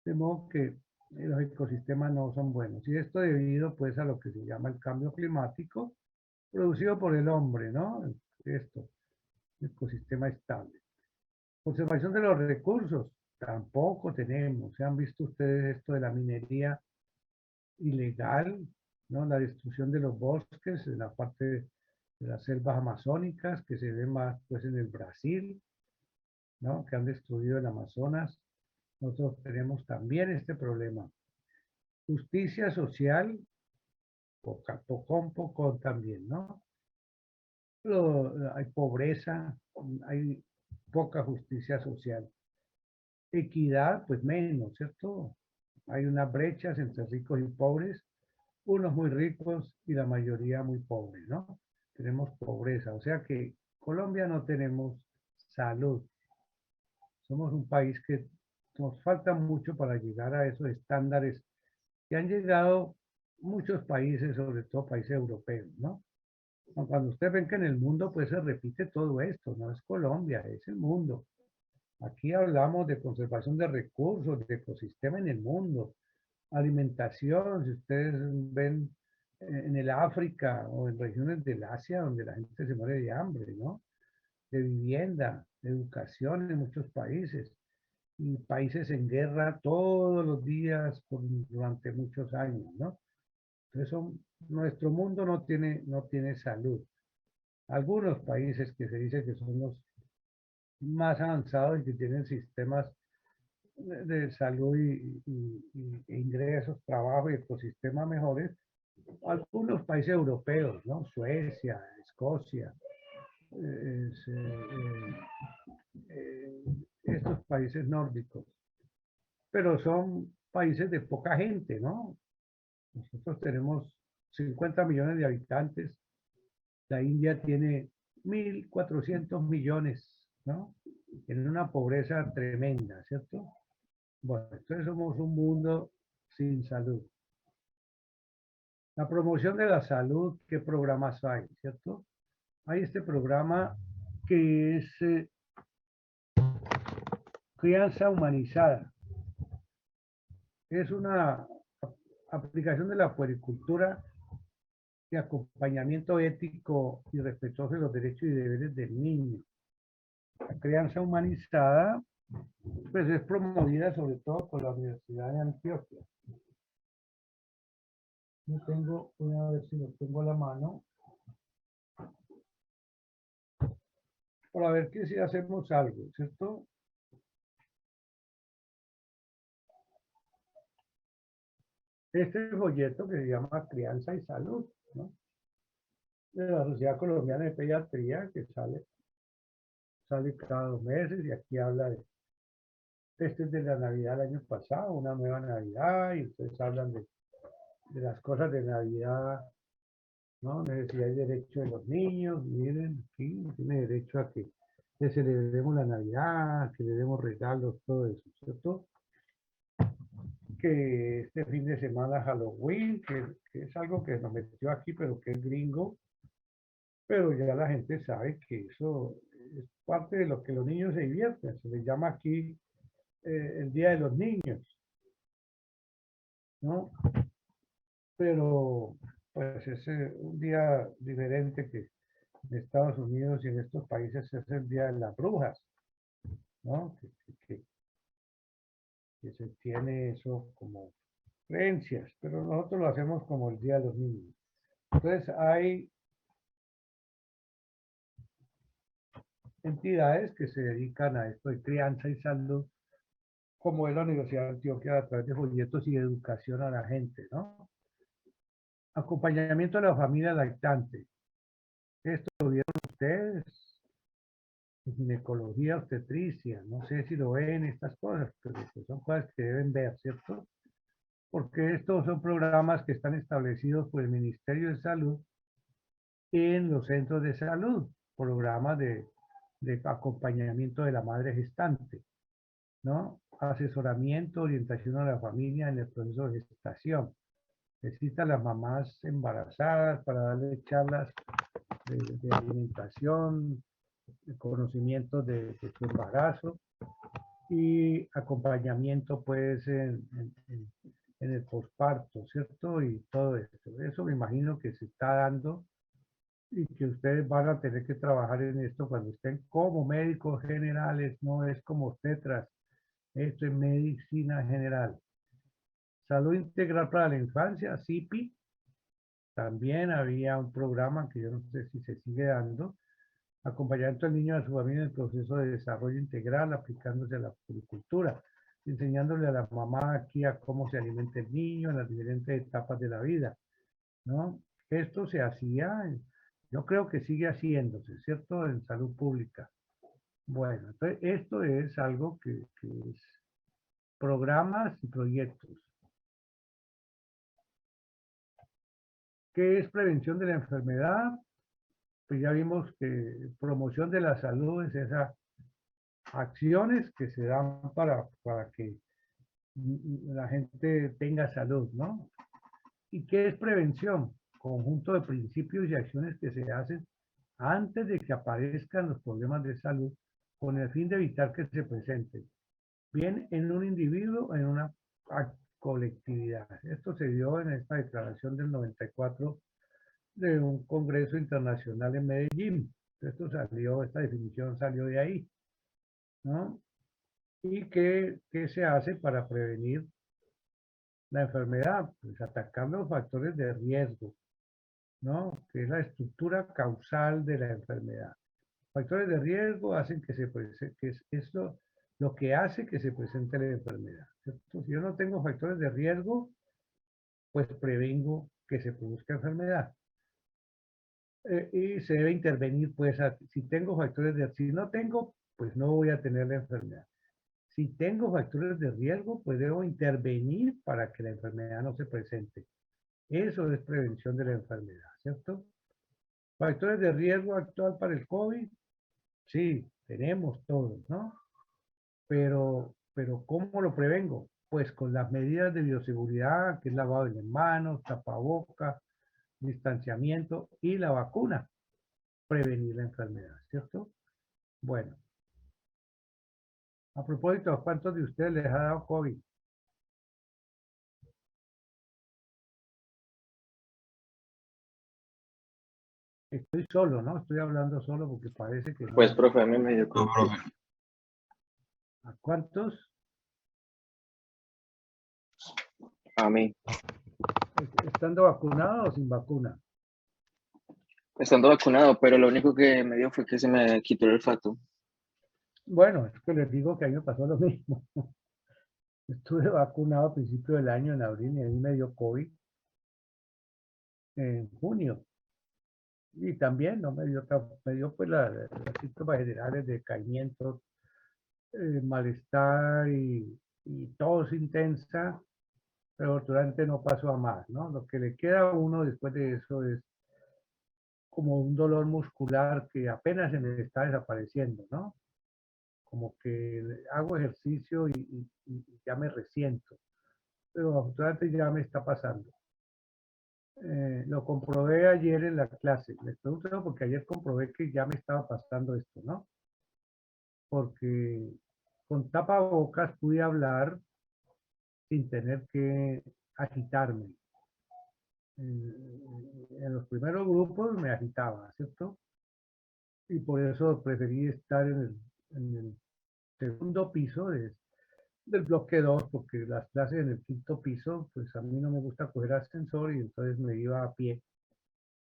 De modo que los ecosistemas no son buenos. Y esto debido pues a lo que se llama el cambio climático producido por el hombre, ¿no? Esto, ecosistema estable. Conservación de los recursos, tampoco tenemos. ¿Se han visto ustedes esto de la minería ilegal, ¿no? La destrucción de los bosques, en la parte de las selvas amazónicas, que se ve más pues en el Brasil, ¿no? Que han destruido el Amazonas. Nosotros tenemos también este problema. Justicia social, poco también, ¿no? Pero hay pobreza, hay poca justicia social. Equidad, pues menos, ¿cierto? Hay unas brechas entre ricos y pobres, unos muy ricos y la mayoría muy pobres, ¿no? Tenemos pobreza, o sea que Colombia no tenemos salud. Somos un país que nos falta mucho para llegar a esos estándares que han llegado muchos países, sobre todo países europeos, ¿no? Cuando ustedes ven que en el mundo pues se repite todo esto, no es Colombia, es el mundo. Aquí hablamos de conservación de recursos, de ecosistema en el mundo, alimentación, si ustedes ven en el África o en regiones del Asia donde la gente se muere de hambre, ¿no? De vivienda, de educación en muchos países y países en guerra todos los días durante muchos años, ¿no? Entonces nuestro mundo no tiene salud. Algunos países que se dice que son los más avanzados y que tienen sistemas de salud e ingresos, trabajo y ecosistema mejores, algunos países europeos, ¿no? Suecia, Escocia, estos países nórdicos, pero son países de poca gente, ¿no? Nosotros tenemos 50 millones de habitantes, la India tiene 1.400 millones, ¿no? En una pobreza tremenda, ¿cierto? Bueno, entonces somos un mundo sin salud. La promoción de la salud, ¿qué programas hay, cierto? Hay este programa que es crianza humanizada. Es una aplicación de la puericultura de acompañamiento ético y respetuoso de los derechos y deberes del niño. La crianza humanizada pues es promovida sobre todo por la Universidad de Antioquia. Yo tengo, voy a ver si lo tengo a la mano, para ver que si hacemos algo, ¿cierto? Este folleto que se llama Crianza y Salud, ¿no? De la Sociedad Colombiana de Pediatría, que sale cada 2 meses, y aquí habla de, este es de la Navidad del año pasado, una nueva Navidad, y entonces hablan de las cosas de Navidad, ¿no? Necesidad y derecho de los niños, miren, aquí tiene derecho a que le celebremos la Navidad, que le demos regalos, todo eso, ¿cierto? que este fin de semana Halloween, que es algo que nos metió aquí, pero que es gringo, pero ya la gente sabe que eso es parte de lo que los niños se divierten. Se les llama aquí el Día de los Niños, ¿no? Pero pues es un día diferente que en Estados Unidos y en estos países es el Día de las Brujas, ¿no? Que se tiene eso como creencias, pero nosotros lo hacemos como el Día de los Niños. Entonces hay entidades que se dedican a esto de crianza y salud, como es la Universidad de Antioquia a través de folletos y educación a la gente, ¿no? Acompañamiento de la familia lactante. Esto lo vieron ustedes, ginecología, obstetricia, no sé si lo ven estas cosas, pero pues son cosas que deben ver, ¿cierto? Porque estos son programas que están establecidos por el Ministerio de Salud en los centros de salud, programas de acompañamiento de la madre gestante, ¿no? Asesoramiento, orientación a la familia en el proceso de gestación. Necesitan las mamás embarazadas para darle charlas de alimentación, de conocimiento de su embarazo y acompañamiento pues en el posparto, ¿cierto? Y todo esto. Eso me imagino que se está dando y que ustedes van a tener que trabajar en esto cuando estén como médicos generales, no es como obstetras, esto es medicina general. Salud integral para la infancia, CIPI, también había un programa que yo no sé si se sigue dando, acompañando al niño y a su familia en el proceso de desarrollo integral, aplicándose a la puricultura, enseñándole a la mamá aquí a cómo se alimenta el niño en las diferentes etapas de la vida, ¿no? Esto se hacía, yo creo que sigue haciéndose, ¿cierto? En salud pública. Bueno, entonces esto es algo que es programas y proyectos. ¿Qué es prevención de la enfermedad? Pues ya vimos que promoción de la salud es esas acciones que se dan para que la gente tenga salud, ¿no? ¿Y qué es prevención? Conjunto de principios y acciones que se hacen antes de que aparezcan los problemas de salud con el fin de evitar que se presenten, bien en un individuo o en una colectividad. Esto se dio en esta declaración del 94 de un congreso internacional en Medellín. Esto salió, esta definición salió de ahí, ¿no? ¿Y qué se hace para prevenir la enfermedad? Pues atacar los factores de riesgo, ¿no? Que es la estructura causal de la enfermedad. Factores de riesgo hacen que se presente, que es esto lo que hace que se presente la enfermedad, ¿cierto? Si yo no tengo factores de riesgo, pues prevengo que se produzca enfermedad. Y se debe intervenir, pues, si tengo factores de, si no tengo, pues no voy a tener la enfermedad. Si tengo factores de riesgo, pues debo intervenir para que la enfermedad no se presente. Eso es prevención de la enfermedad, ¿cierto? Factores de riesgo actual para el COVID, sí, tenemos todos, ¿no? Pero ¿cómo lo prevengo? Pues con las medidas de bioseguridad, que es lavado de las manos, tapaboca, distanciamiento y la vacuna, prevenir la enfermedad, ¿cierto? Bueno, a propósito, ¿a cuántos de ustedes les ha dado COVID? Estoy solo, ¿no? Estoy hablando solo porque parece que no. Pues, profe, a mí me dio No, COVID. profe. ¿A cuántos? A mí. ¿Estando vacunado o sin vacuna? Estando vacunado, pero lo único que me dio fue que se me quitó el olfato. Bueno, es que les digo que a mí me pasó lo mismo. Estuve vacunado a principio del año, en abril, y a mí me dio COVID en junio. Y también no me dio, me dio pues las síntomas generales de decaimiento, malestar y tos intensa, pero afortunadamente no pasó a más, ¿no? Lo que le queda a uno después de eso es como un dolor muscular que apenas se me está desapareciendo, ¿no? Como que hago ejercicio y ya me resiento. pero afortunadamente ya me está pasando. Lo comprobé ayer en la clase. Les pregunto porque ayer comprobé que ya me estaba pasando esto, ¿no? Porque con tapabocas pude hablar sin tener que agitarme. En los primeros grupos me agitaba, ¿cierto? Y por eso preferí estar en el segundo piso del bloque 2, porque las clases en el quinto piso, pues a mí no me gusta coger ascensor y entonces me iba a pie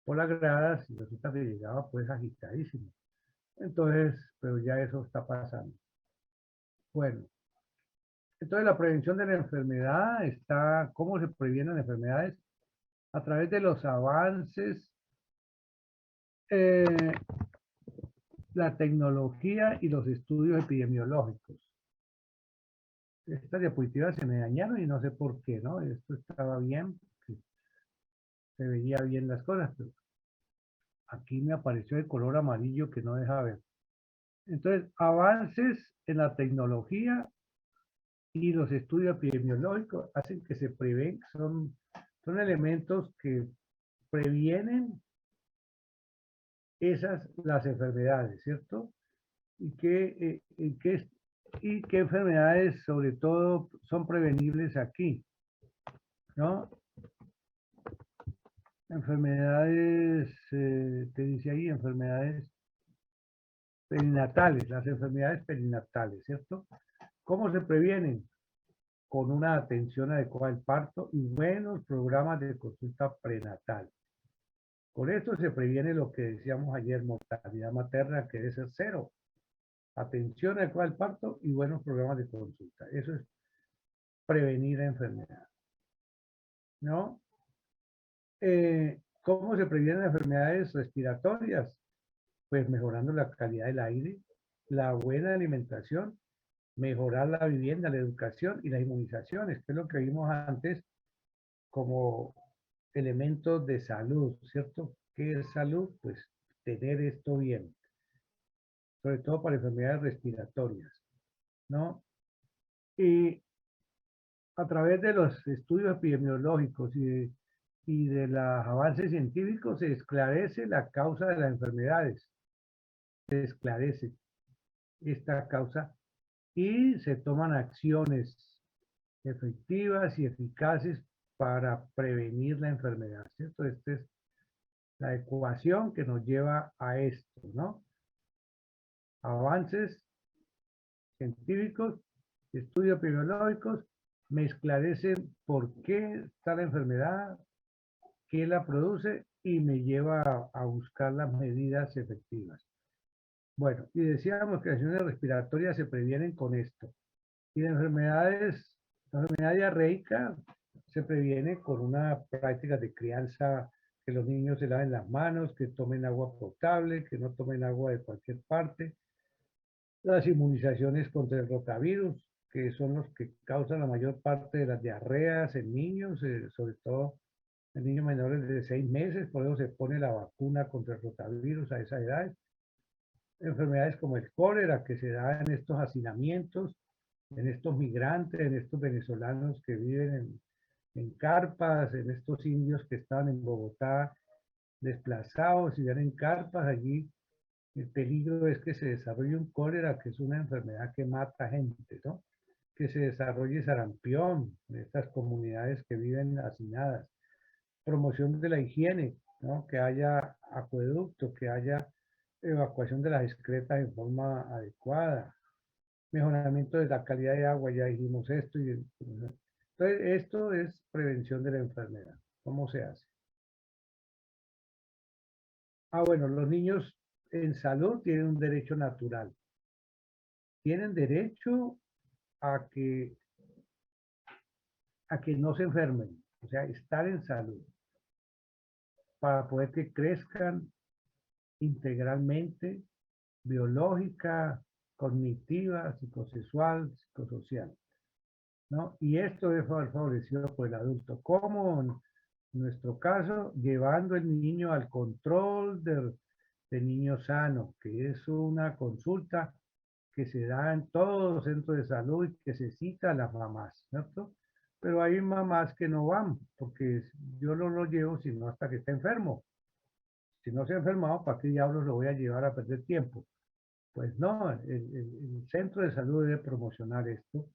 por las gradas y resulta que llegaba pues agitadísimo. Entonces, pero ya eso está pasando. Bueno, entonces la prevención de la enfermedad está, ¿cómo se previenen enfermedades? A través de los avances, eh, la tecnología y los estudios epidemiológicos. Estas diapositivas se me dañaron y no sé por qué, ¿no? Esto estaba bien, se veía bien las cosas, pero aquí me apareció el color amarillo que no deja ver. Entonces, avances en la tecnología y los estudios epidemiológicos hacen que se prevén, son elementos que previenen las enfermedades, ¿cierto? Y qué enfermedades sobre todo son prevenibles aquí, ¿no? Enfermedades, ¿qué dice ahí? Enfermedades perinatales, las enfermedades perinatales, ¿cierto? ¿Cómo se previenen? Con una atención adecuada al parto y buenos programas de consulta prenatal. Con esto se previene lo que decíamos ayer, mortalidad materna, que debe ser 0. Atención adecuada al parto y buenos programas de consulta. Eso es prevenir la enfermedad, ¿no? ¿Cómo se previenen enfermedades respiratorias? Pues mejorando la calidad del aire, la buena alimentación, mejorar la vivienda, la educación y las inmunizaciones, que es lo que vimos antes como elementos de salud, ¿cierto? ¿Qué es salud? Pues tener esto bien, sobre todo para enfermedades respiratorias, ¿no? Y a través de los estudios epidemiológicos y de los avances científicos se esclarece la causa de las enfermedades, se esclarece esta causa y se toman acciones efectivas y eficaces para prevenir la enfermedad, ¿cierto? Esta es la ecuación que nos lleva a esto, ¿no? Avances científicos, estudios epidemiológicos, me esclarecen por qué está la enfermedad, qué la produce y me lleva a buscar las medidas efectivas. Bueno, y decíamos que las enfermedades respiratorias se previenen con esto. Y las enfermedades, la enfermedad diarreica se previene con una práctica de crianza, que los niños se laven las manos, que tomen agua potable, que no tomen agua de cualquier parte. Las inmunizaciones contra el rotavirus, que son los que causan la mayor parte de las diarreas en niños, sobre todo en niños menores de 6 meses, por eso se pone la vacuna contra el rotavirus a esa edad. Enfermedades como el cólera, que se da en estos hacinamientos, en estos migrantes, en estos venezolanos que viven en carpas, en estos indios que estaban en Bogotá desplazados y viven en carpas. Allí el peligro es que se desarrolle un cólera, que es una enfermedad que mata gente, ¿no? Que se desarrolle sarampión en estas comunidades que viven hacinadas. Promoción de la higiene, ¿no? Que haya acueducto, que haya evacuación de las excretas en forma adecuada. Mejoramiento de la calidad de agua, ya dijimos esto. Entonces, esto es prevención de la enfermedad. ¿Cómo se hace? Bueno, los niños en salud tienen un derecho natural. Tienen derecho a que no se enfermen, o sea, estar en salud, para poder que crezcan integralmente, biológica, cognitiva, psicosexual, psicosocial, ¿no? Y esto es favorecido por el adulto. ¿Cómo? En nuestro caso, llevando el niño al control del niño sano, que es una consulta que se da en todos los centros de salud y que se cita a las mamás, ¿cierto? Pero hay mamás que no van, porque yo no lo llevo sino hasta que esté enfermo. Si no se ha enfermado, ¿para qué diablos lo voy a llevar a perder tiempo? Pues no, el centro de salud debe promocionar esto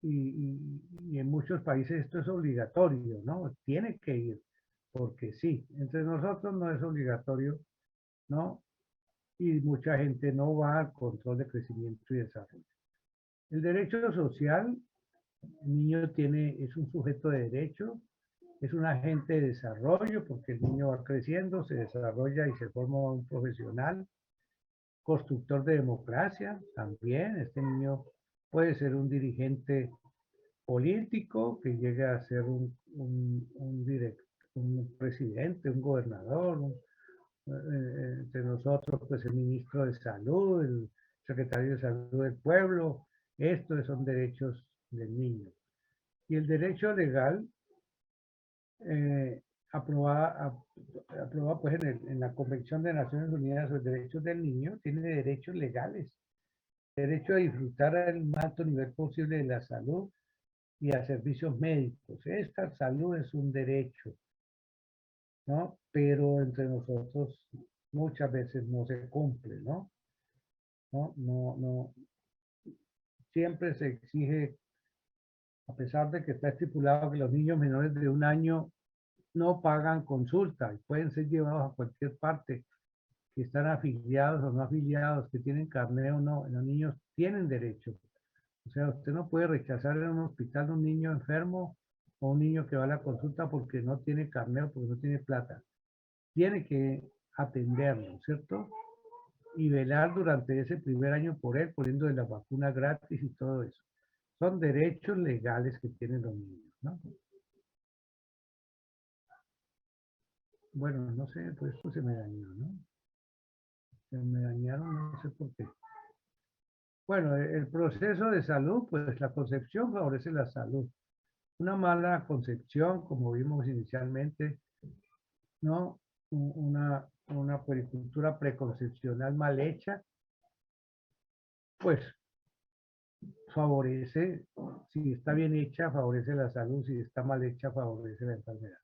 y en muchos países esto es obligatorio, ¿no? Tiene que ir, porque sí, entre nosotros no es obligatorio, ¿no? Y mucha gente no va al control de crecimiento y desarrollo. El derecho social, el niño es un sujeto de derecho, es un agente de desarrollo porque el niño va creciendo, se desarrolla y se forma un profesional, constructor de democracia también. Este niño puede ser un dirigente político que llegue a ser un presidente, un gobernador, entre nosotros pues el ministro de salud, el secretario de salud del pueblo. Estos son derechos del niño. Y el derecho legal eh, aprobada, aprobada pues en la Convención de Naciones Unidas sobre Derechos del Niño, tiene derechos legales, derecho a disfrutar al más alto nivel posible de la salud y a servicios médicos. Esta salud es un derecho, ¿no? Pero entre nosotros muchas veces no se cumple, ¿no? No, siempre se exige, a pesar de que está estipulado que los niños menores de 1 año no pagan consulta y pueden ser llevados a cualquier parte, que están afiliados o no afiliados, que tienen carnet o no, los niños tienen derecho. O sea, usted no puede rechazar en un hospital a un niño enfermo o un niño que va a la consulta porque no tiene carnet o porque no tiene plata. Tiene que atenderlo, ¿cierto? Y velar durante ese primer año por él, poniéndole la vacuna gratis y todo eso. Son derechos legales que tienen los niños, ¿no? Bueno, no sé, pues esto se me dañó, ¿no? Se me dañaron, no sé por qué. Bueno, el proceso de salud, pues la concepción favorece la salud. Una mala concepción, como vimos inicialmente, ¿no? Una puericultura preconcepcional mal hecha, pues favorece, si está bien hecha, favorece la salud, si está mal hecha, favorece la enfermedad.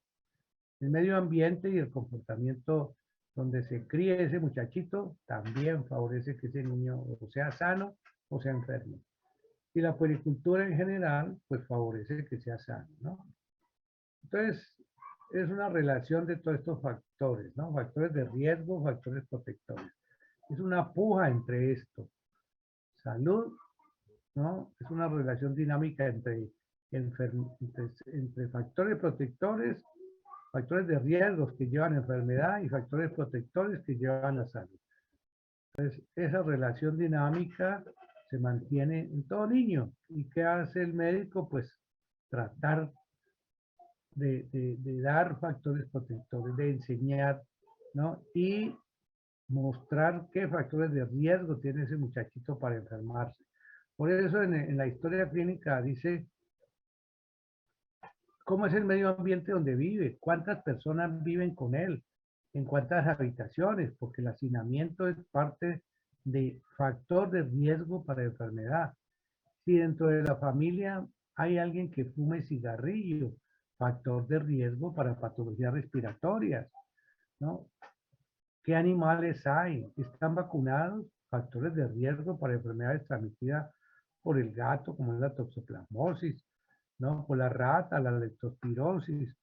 El medio ambiente y el comportamiento donde se críe ese muchachito también favorece que ese niño o sea sano o sea enfermo. Y la puericultura en general, pues favorece que sea sano, ¿no? Entonces, es una relación de todos estos factores, ¿no? Factores de riesgo, factores protectores. Es una puja entre esto. Salud, ¿no? Es una relación dinámica entre factores protectores, factores de riesgos que llevan a enfermedad y factores protectores que llevan a salud. Entonces, esa relación dinámica se mantiene en todo niño. ¿Y qué hace el médico? Pues tratar de dar factores protectores, de enseñar, ¿no? Y mostrar qué factores de riesgo tiene ese muchachito para enfermarse. Por eso en la historia clínica dice cómo es el medio ambiente donde vive, cuántas personas viven con él, en cuántas habitaciones, porque el hacinamiento es parte de factor de riesgo para enfermedad. Si dentro de la familia hay alguien que fume cigarrillo, factor de riesgo para patologías respiratorias, ¿no? ¿Qué animales hay? ¿Están vacunados? Factores de riesgo para enfermedades transmitidas por el gato, como es la toxoplasmosis, ¿no? Por la rata, la leptospirosis,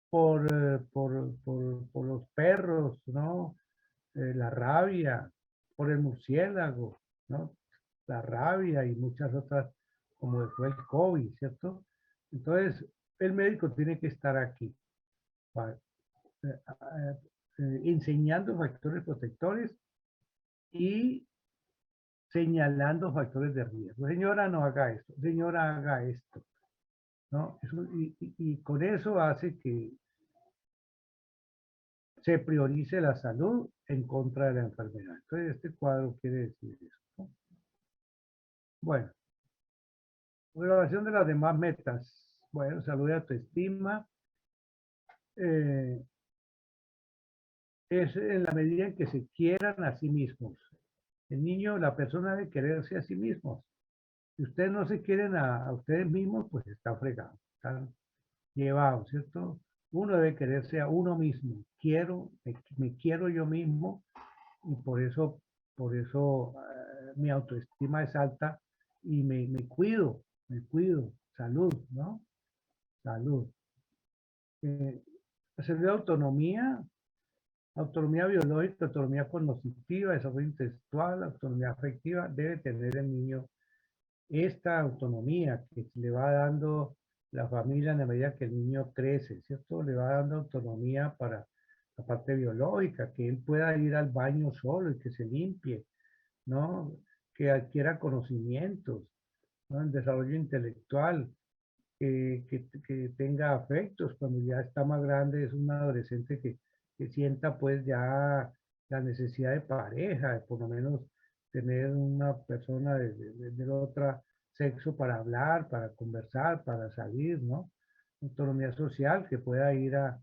por los perros, ¿no? La rabia, por el murciélago, ¿no? La rabia y muchas otras, como fue el COVID, ¿cierto? Entonces, el médico tiene que estar aquí, enseñando factores protectores y señalando factores de riesgo. Señora, no haga esto. Señora, haga esto. ¿No? Y con eso hace que se priorice la salud en contra de la enfermedad. Entonces, este cuadro quiere decir eso, ¿no? Bueno, evaluación de las demás metas. Bueno, salud y autoestima. Es en la medida en que se quieran a sí mismos. El niño, la persona debe quererse a sí mismos, Si ustedes no se quieren a ustedes mismos, pues están fregados, están llevados, ¿cierto? Uno debe quererse a uno mismo. Me quiero yo mismo y por eso mi autoestima es alta y me cuido, salud, ¿no? Salud. Hacer de autonomía biológica, autonomía cognitiva, desarrollo intelectual, autonomía afectiva, debe tener el niño esta autonomía que le va dando la familia en la medida que el niño crece, ¿cierto? Le va dando autonomía para la parte biológica, que él pueda ir al baño solo y que se limpie, ¿no? Que adquiera conocimientos, ¿no? El desarrollo intelectual, que tenga afectos cuando ya está más grande, es un adolescente que sienta pues ya la necesidad de pareja, de por lo menos tener una persona del otro sexo para hablar, para conversar, para salir, ¿no? Autonomía social, que pueda ir a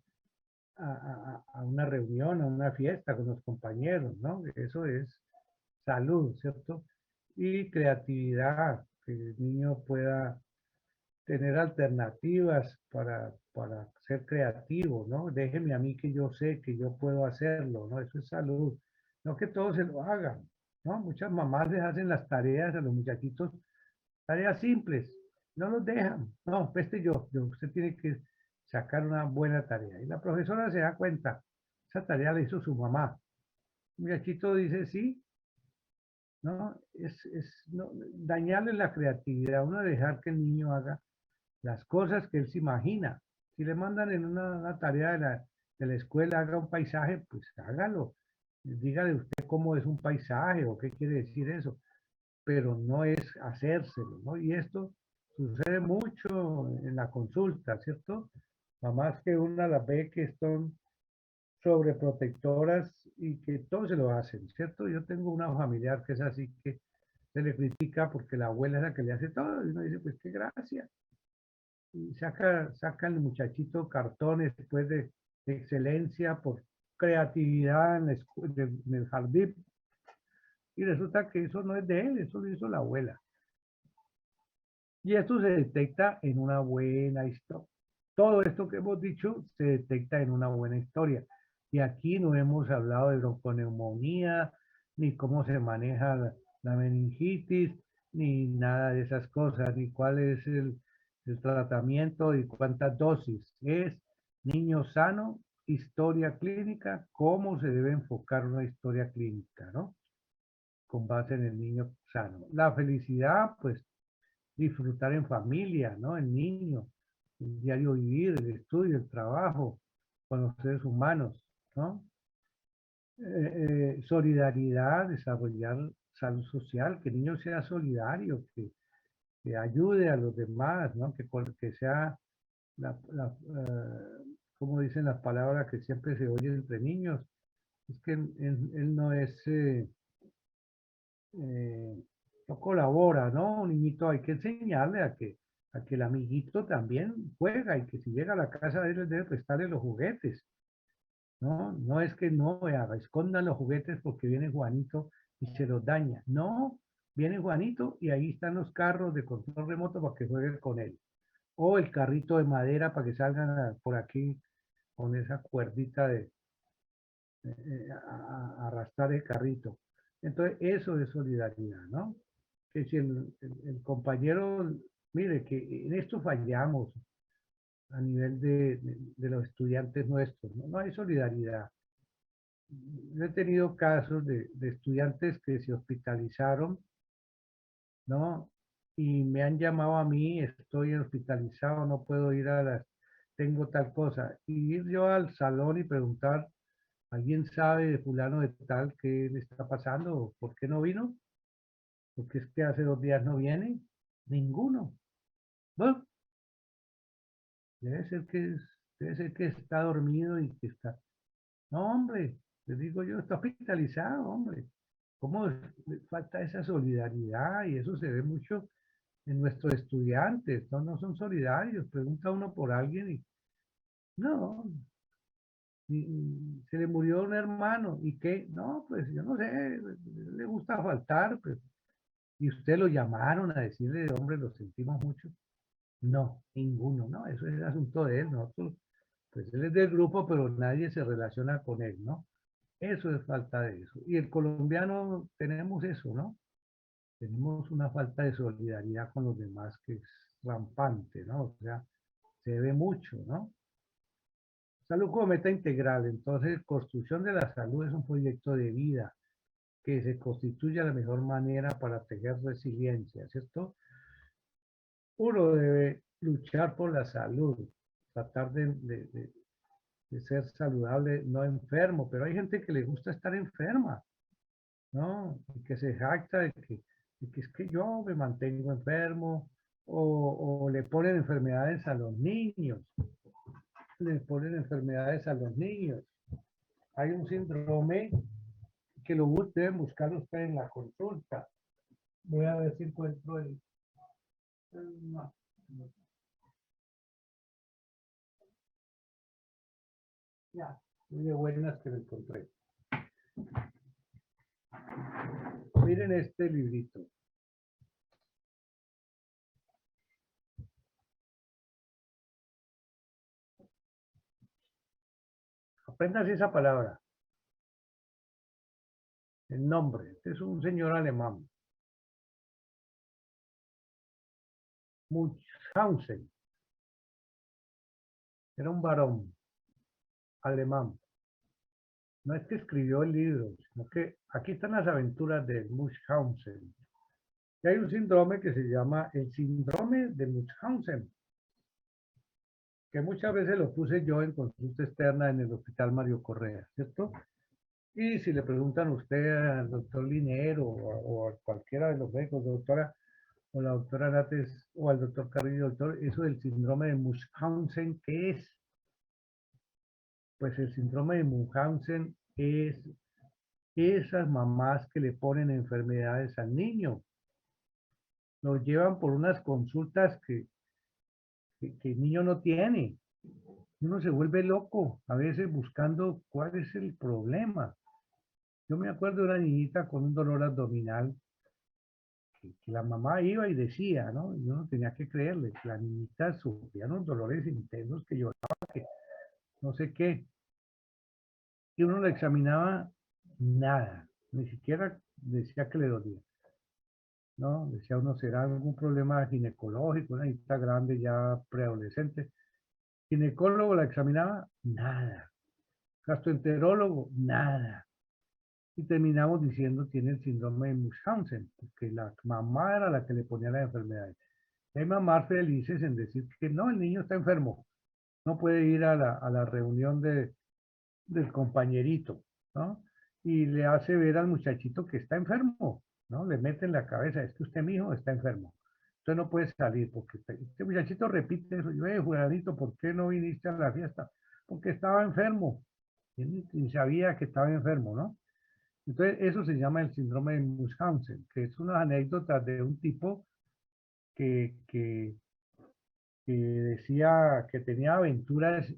una reunión, a una fiesta con los compañeros, ¿no? Eso es salud, ¿cierto? Y creatividad, que el niño pueda tener alternativas para ser creativo, ¿no? Déjeme a mí que yo sé que yo puedo hacerlo, ¿no? Eso es salud. No que todos se lo hagan, ¿no? Muchas mamás les hacen las tareas a los muchachitos, tareas simples, no los dejan. No, usted tiene que sacar una buena tarea. Y la profesora se da cuenta, esa tarea la hizo su mamá. El muchachito dice, sí, ¿no? No, dañarle la creatividad, uno dejar que el niño haga las cosas que él se imagina. Si le mandan en una tarea de la escuela, haga un paisaje, pues hágalo. Dígale usted cómo es un paisaje o qué quiere decir eso, pero no es hacérselo, ¿no? Y esto sucede mucho en la consulta, ¿cierto? Mamás que una las ve que son sobreprotectoras y que todo se lo hacen, ¿cierto? Yo tengo una familiar que es así que se le critica porque la abuela es la que le hace todo y uno dice, pues qué gracia y saca el muchachito cartones después de excelencia por creatividad en el jardín y resulta que eso no es de él, eso lo hizo la abuela. Y esto se detecta en una buena historia. Todo esto que hemos dicho se detecta en una buena historia. Y aquí no hemos hablado de bronconeumonía, ni cómo se maneja la meningitis, ni nada de esas cosas, ni cuál es el tratamiento y cuántas dosis. Es niño sano, historia clínica, cómo se debe enfocar una historia clínica, ¿no? Con base en el niño sano. La felicidad, pues disfrutar en familia, ¿no? El niño, el diario vivir, el estudio, el trabajo con los seres humanos, ¿no? Solidaridad, desarrollar salud social, que el niño sea solidario, que ayude a los demás, ¿no? Que sea, como dicen las palabras que siempre se oyen entre niños, es que él no es, no colabora, ¿no? Un niñito hay que enseñarle a que el amiguito también juega y que si llega a la casa de él debe prestarle los juguetes, ¿no? No es que no, escondan los juguetes porque viene Juanito y se los daña. No, viene Juanito y ahí están los carros de control remoto para que jueguen con él. O el carrito de madera para que salgan por aquí con esa cuerdita de arrastrar el carrito. Entonces, eso es solidaridad, ¿no? Que si el compañero, mire, que en esto fallamos a nivel de los estudiantes nuestros, ¿no? No hay solidaridad. Yo he tenido casos de estudiantes que se hospitalizaron, ¿no? Y me han llamado a mí, estoy hospitalizado, no puedo ir tengo tal cosa. Y ir yo al salón y preguntar, ¿alguien sabe de fulano de tal qué le está pasando? ¿Por qué no vino? Porque es que hace 2 días no viene. Ninguno. Bueno, debe ser que está dormido y que está. No, hombre, les digo yo, está hospitalizado, hombre. ¿Cómo le falta esa solidaridad? Y eso se ve mucho en nuestros estudiantes, no son solidarios. Pregunta uno por alguien y no, se le murió un hermano y qué, no, pues yo no sé, le gusta faltar, pues ¿Y ustedes lo llamaron a decirle, hombre, lo sentimos mucho? No, ninguno, no, eso es el asunto de él, nosotros, pues él es del grupo, pero nadie se relaciona con él, ¿no? Eso es falta de eso. Y el colombiano tenemos eso, ¿no? Tenemos una falta de solidaridad con los demás que es rampante, ¿no? O sea, se ve mucho, ¿no? Salud como meta integral, entonces construcción de la salud es un proyecto de vida que se constituye la mejor manera para tejer resiliencia, ¿cierto? Uno debe luchar por la salud, tratar de ser saludable, no enfermo, pero hay gente que le gusta estar enferma, ¿no? Y que se jacta de que es que yo me mantengo enfermo, o le ponen enfermedades a los niños, le ponen enfermedades a los niños. Hay un síndrome que lo deben buscar ustedes en la consulta. Voy a ver si encuentro no, no. Ya, muy de buenas que lo encontré. Miren este librito. Aprendas esa palabra. El nombre. Este es un señor alemán. Munchausen. Era un varón alemán. No es que escribió el libro, sino que aquí están las aventuras de Munchausen. Y hay un síndrome que se llama el síndrome de Munchausen, que muchas veces lo puse yo en consulta externa en el Hospital Mario Correa, ¿cierto? Y si le preguntan a usted al doctor Linero o a cualquiera de los médicos, doctora, o la doctora Nates, o al doctor Carrillo, doctor, eso del síndrome de Munchausen, ¿qué es? Pues el síndrome de Munchausen es esas mamás que le ponen enfermedades al niño. Lo llevan por unas consultas que el niño no tiene. Uno se vuelve loco a veces buscando cuál es el problema. Yo me acuerdo de una niñita con un dolor abdominal que la mamá iba y decía, ¿no? Y uno tenía que creerle, que la niñita sufría unos dolores intensos, que lloraba, que no sé qué. Y uno la examinaba, nada, ni siquiera decía que le dolía, ¿no? Decía uno, será algún problema ginecológico, una niñita grande ya preadolescente. Ginecólogo la examinaba, nada. Gastroenterólogo, nada. Y terminamos diciendo tiene el síndrome de Munchausen, porque la mamá era la que le ponía la enfermedad. Hay mamás felices en decir que no, el niño está enfermo, no puede ir a la reunión del compañerito, ¿no? Y le hace ver al muchachito que está enfermo, ¿no? Le mete en la cabeza, es que usted, mi hijo, está enfermo. Usted no puede salir porque este muchachito repite eso. Yo, Juanito, ¿por qué no viniste a la fiesta? Porque estaba enfermo. Y ni sabía que estaba enfermo, ¿no? Entonces, eso se llama el síndrome de Munchausen, que es una anécdota de un tipo que decía que tenía aventuras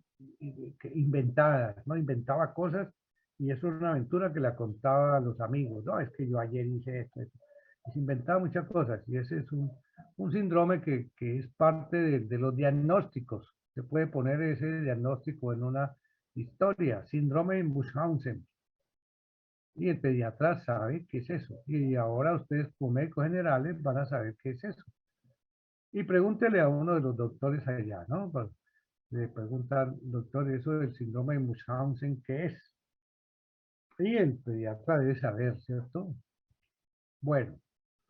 inventadas, ¿no? Inventaba cosas y eso era una aventura que la contaba a los amigos. No, es que yo ayer hice esto, esto. Y se inventaba muchas cosas y ese es un síndrome que es parte de los diagnósticos. Se puede poner ese diagnóstico en una historia, síndrome de Munchausen. Y el pediatra sabe qué es eso. Y ahora ustedes como médicos generales van a saber qué es eso. Y pregúntele a uno de los doctores allá, ¿no? Le preguntan, doctor, eso del síndrome de Munchausen, ¿qué es? Y el pediatra debe saber, ¿cierto? Bueno,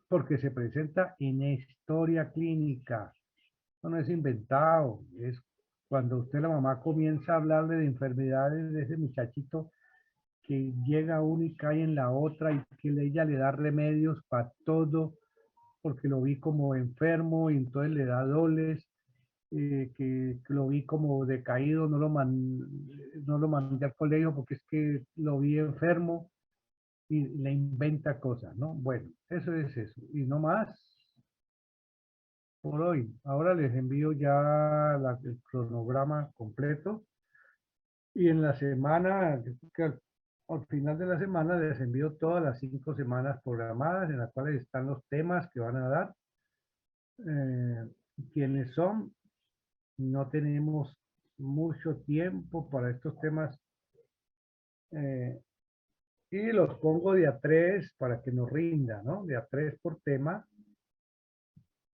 porque se presenta en historia clínica. Eso no es inventado, es cuando usted, la mamá, comienza a hablarle de enfermedades de ese muchachito que llega uno y cae en la otra y que ella le da remedios para todo, porque lo vi como enfermo y entonces le da doles, que lo vi como decaído, no lo mandé al colegio porque es que lo vi enfermo y le inventa cosas, ¿no? Bueno, eso es eso. Y no más por hoy. Ahora les envío ya el cronograma completo y en la semana, al final de la semana les envío todas las 5 semanas programadas en las cuales están los temas que van a dar. ¿Quiénes son? No tenemos mucho tiempo para estos temas. Y los pongo de a 3 para que nos rinda, ¿no? De a 3 por tema,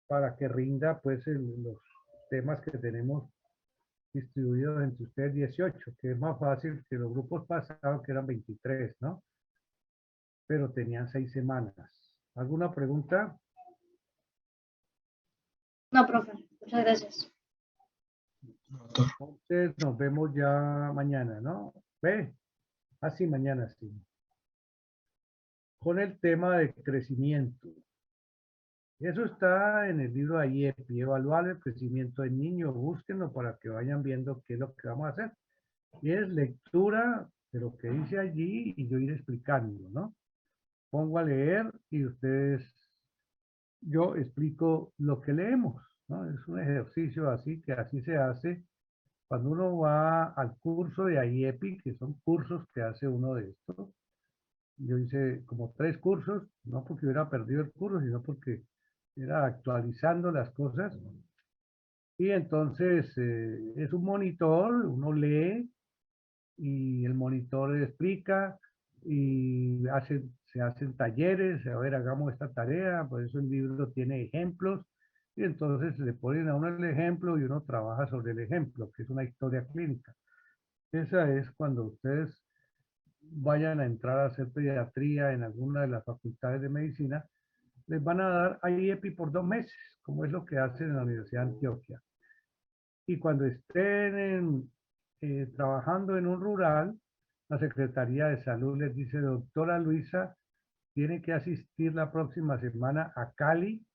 para que rinda pues los temas que tenemos distribuidos entre ustedes 18, que es más fácil que los grupos pasados que eran 23, ¿no? Pero tenían 6 semanas. ¿Alguna pregunta? No, profe, muchas gracias. Entonces nos vemos ya mañana, ¿no? ¿Ve? Así mañana sí. Con el tema de crecimiento. Eso está en el libro de IEPI, evaluar el crecimiento del niño, búsquenlo para que vayan viendo qué es lo que vamos a hacer. Y es lectura de lo que dice allí y yo ir explicando, ¿no? Pongo a leer y ustedes, yo explico lo que leemos, ¿no? Es un ejercicio así, que así se hace cuando uno va al curso de IEPI, que son cursos que hace uno de estos. Yo hice como 3 cursos, no porque hubiera perdido el curso, sino porque era actualizando las cosas. Y entonces es un monitor, uno lee y el monitor explica y se hacen talleres, a ver, hagamos esta tarea, por eso el libro tiene ejemplos y entonces le ponen a uno el ejemplo y uno trabaja sobre el ejemplo, que es una historia clínica. Esa es cuando ustedes vayan a entrar a hacer pediatría en alguna de las facultades de medicina, les van a dar IEPI por 2 meses, como es lo que hacen en la Universidad de Antioquia. Y cuando estén trabajando en un rural, la Secretaría de Salud les dice, doctora Luisa, tiene que asistir la próxima semana a Cali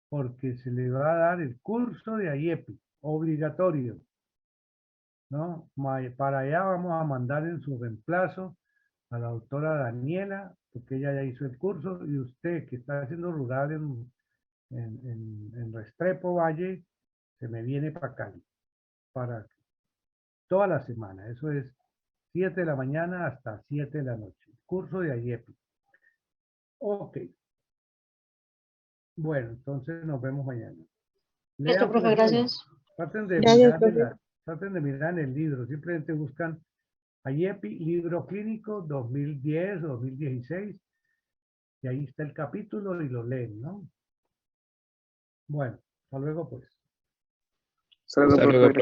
porque se le va a dar el curso de IEPI, obligatorio, ¿no? Para allá vamos a mandar en su reemplazo a la doctora Daniela, porque ella ya hizo el curso, y usted que está haciendo rural en Restrepo Valle, se me viene para Cali, para toda la semana. Eso es 7 de la mañana hasta 7 de la noche. Curso de IEPI. Ok. Bueno, entonces nos vemos mañana. Listo, Lean, profe, pues, gracias. traten de Gracias, mirar profe. traten de mirar en el libro. Simplemente buscan IEPI, libro clínico 2010 o 2016. Y ahí está el capítulo y lo leen, ¿no? Bueno, hasta luego pues. Hasta luego, Hasta luego, profe.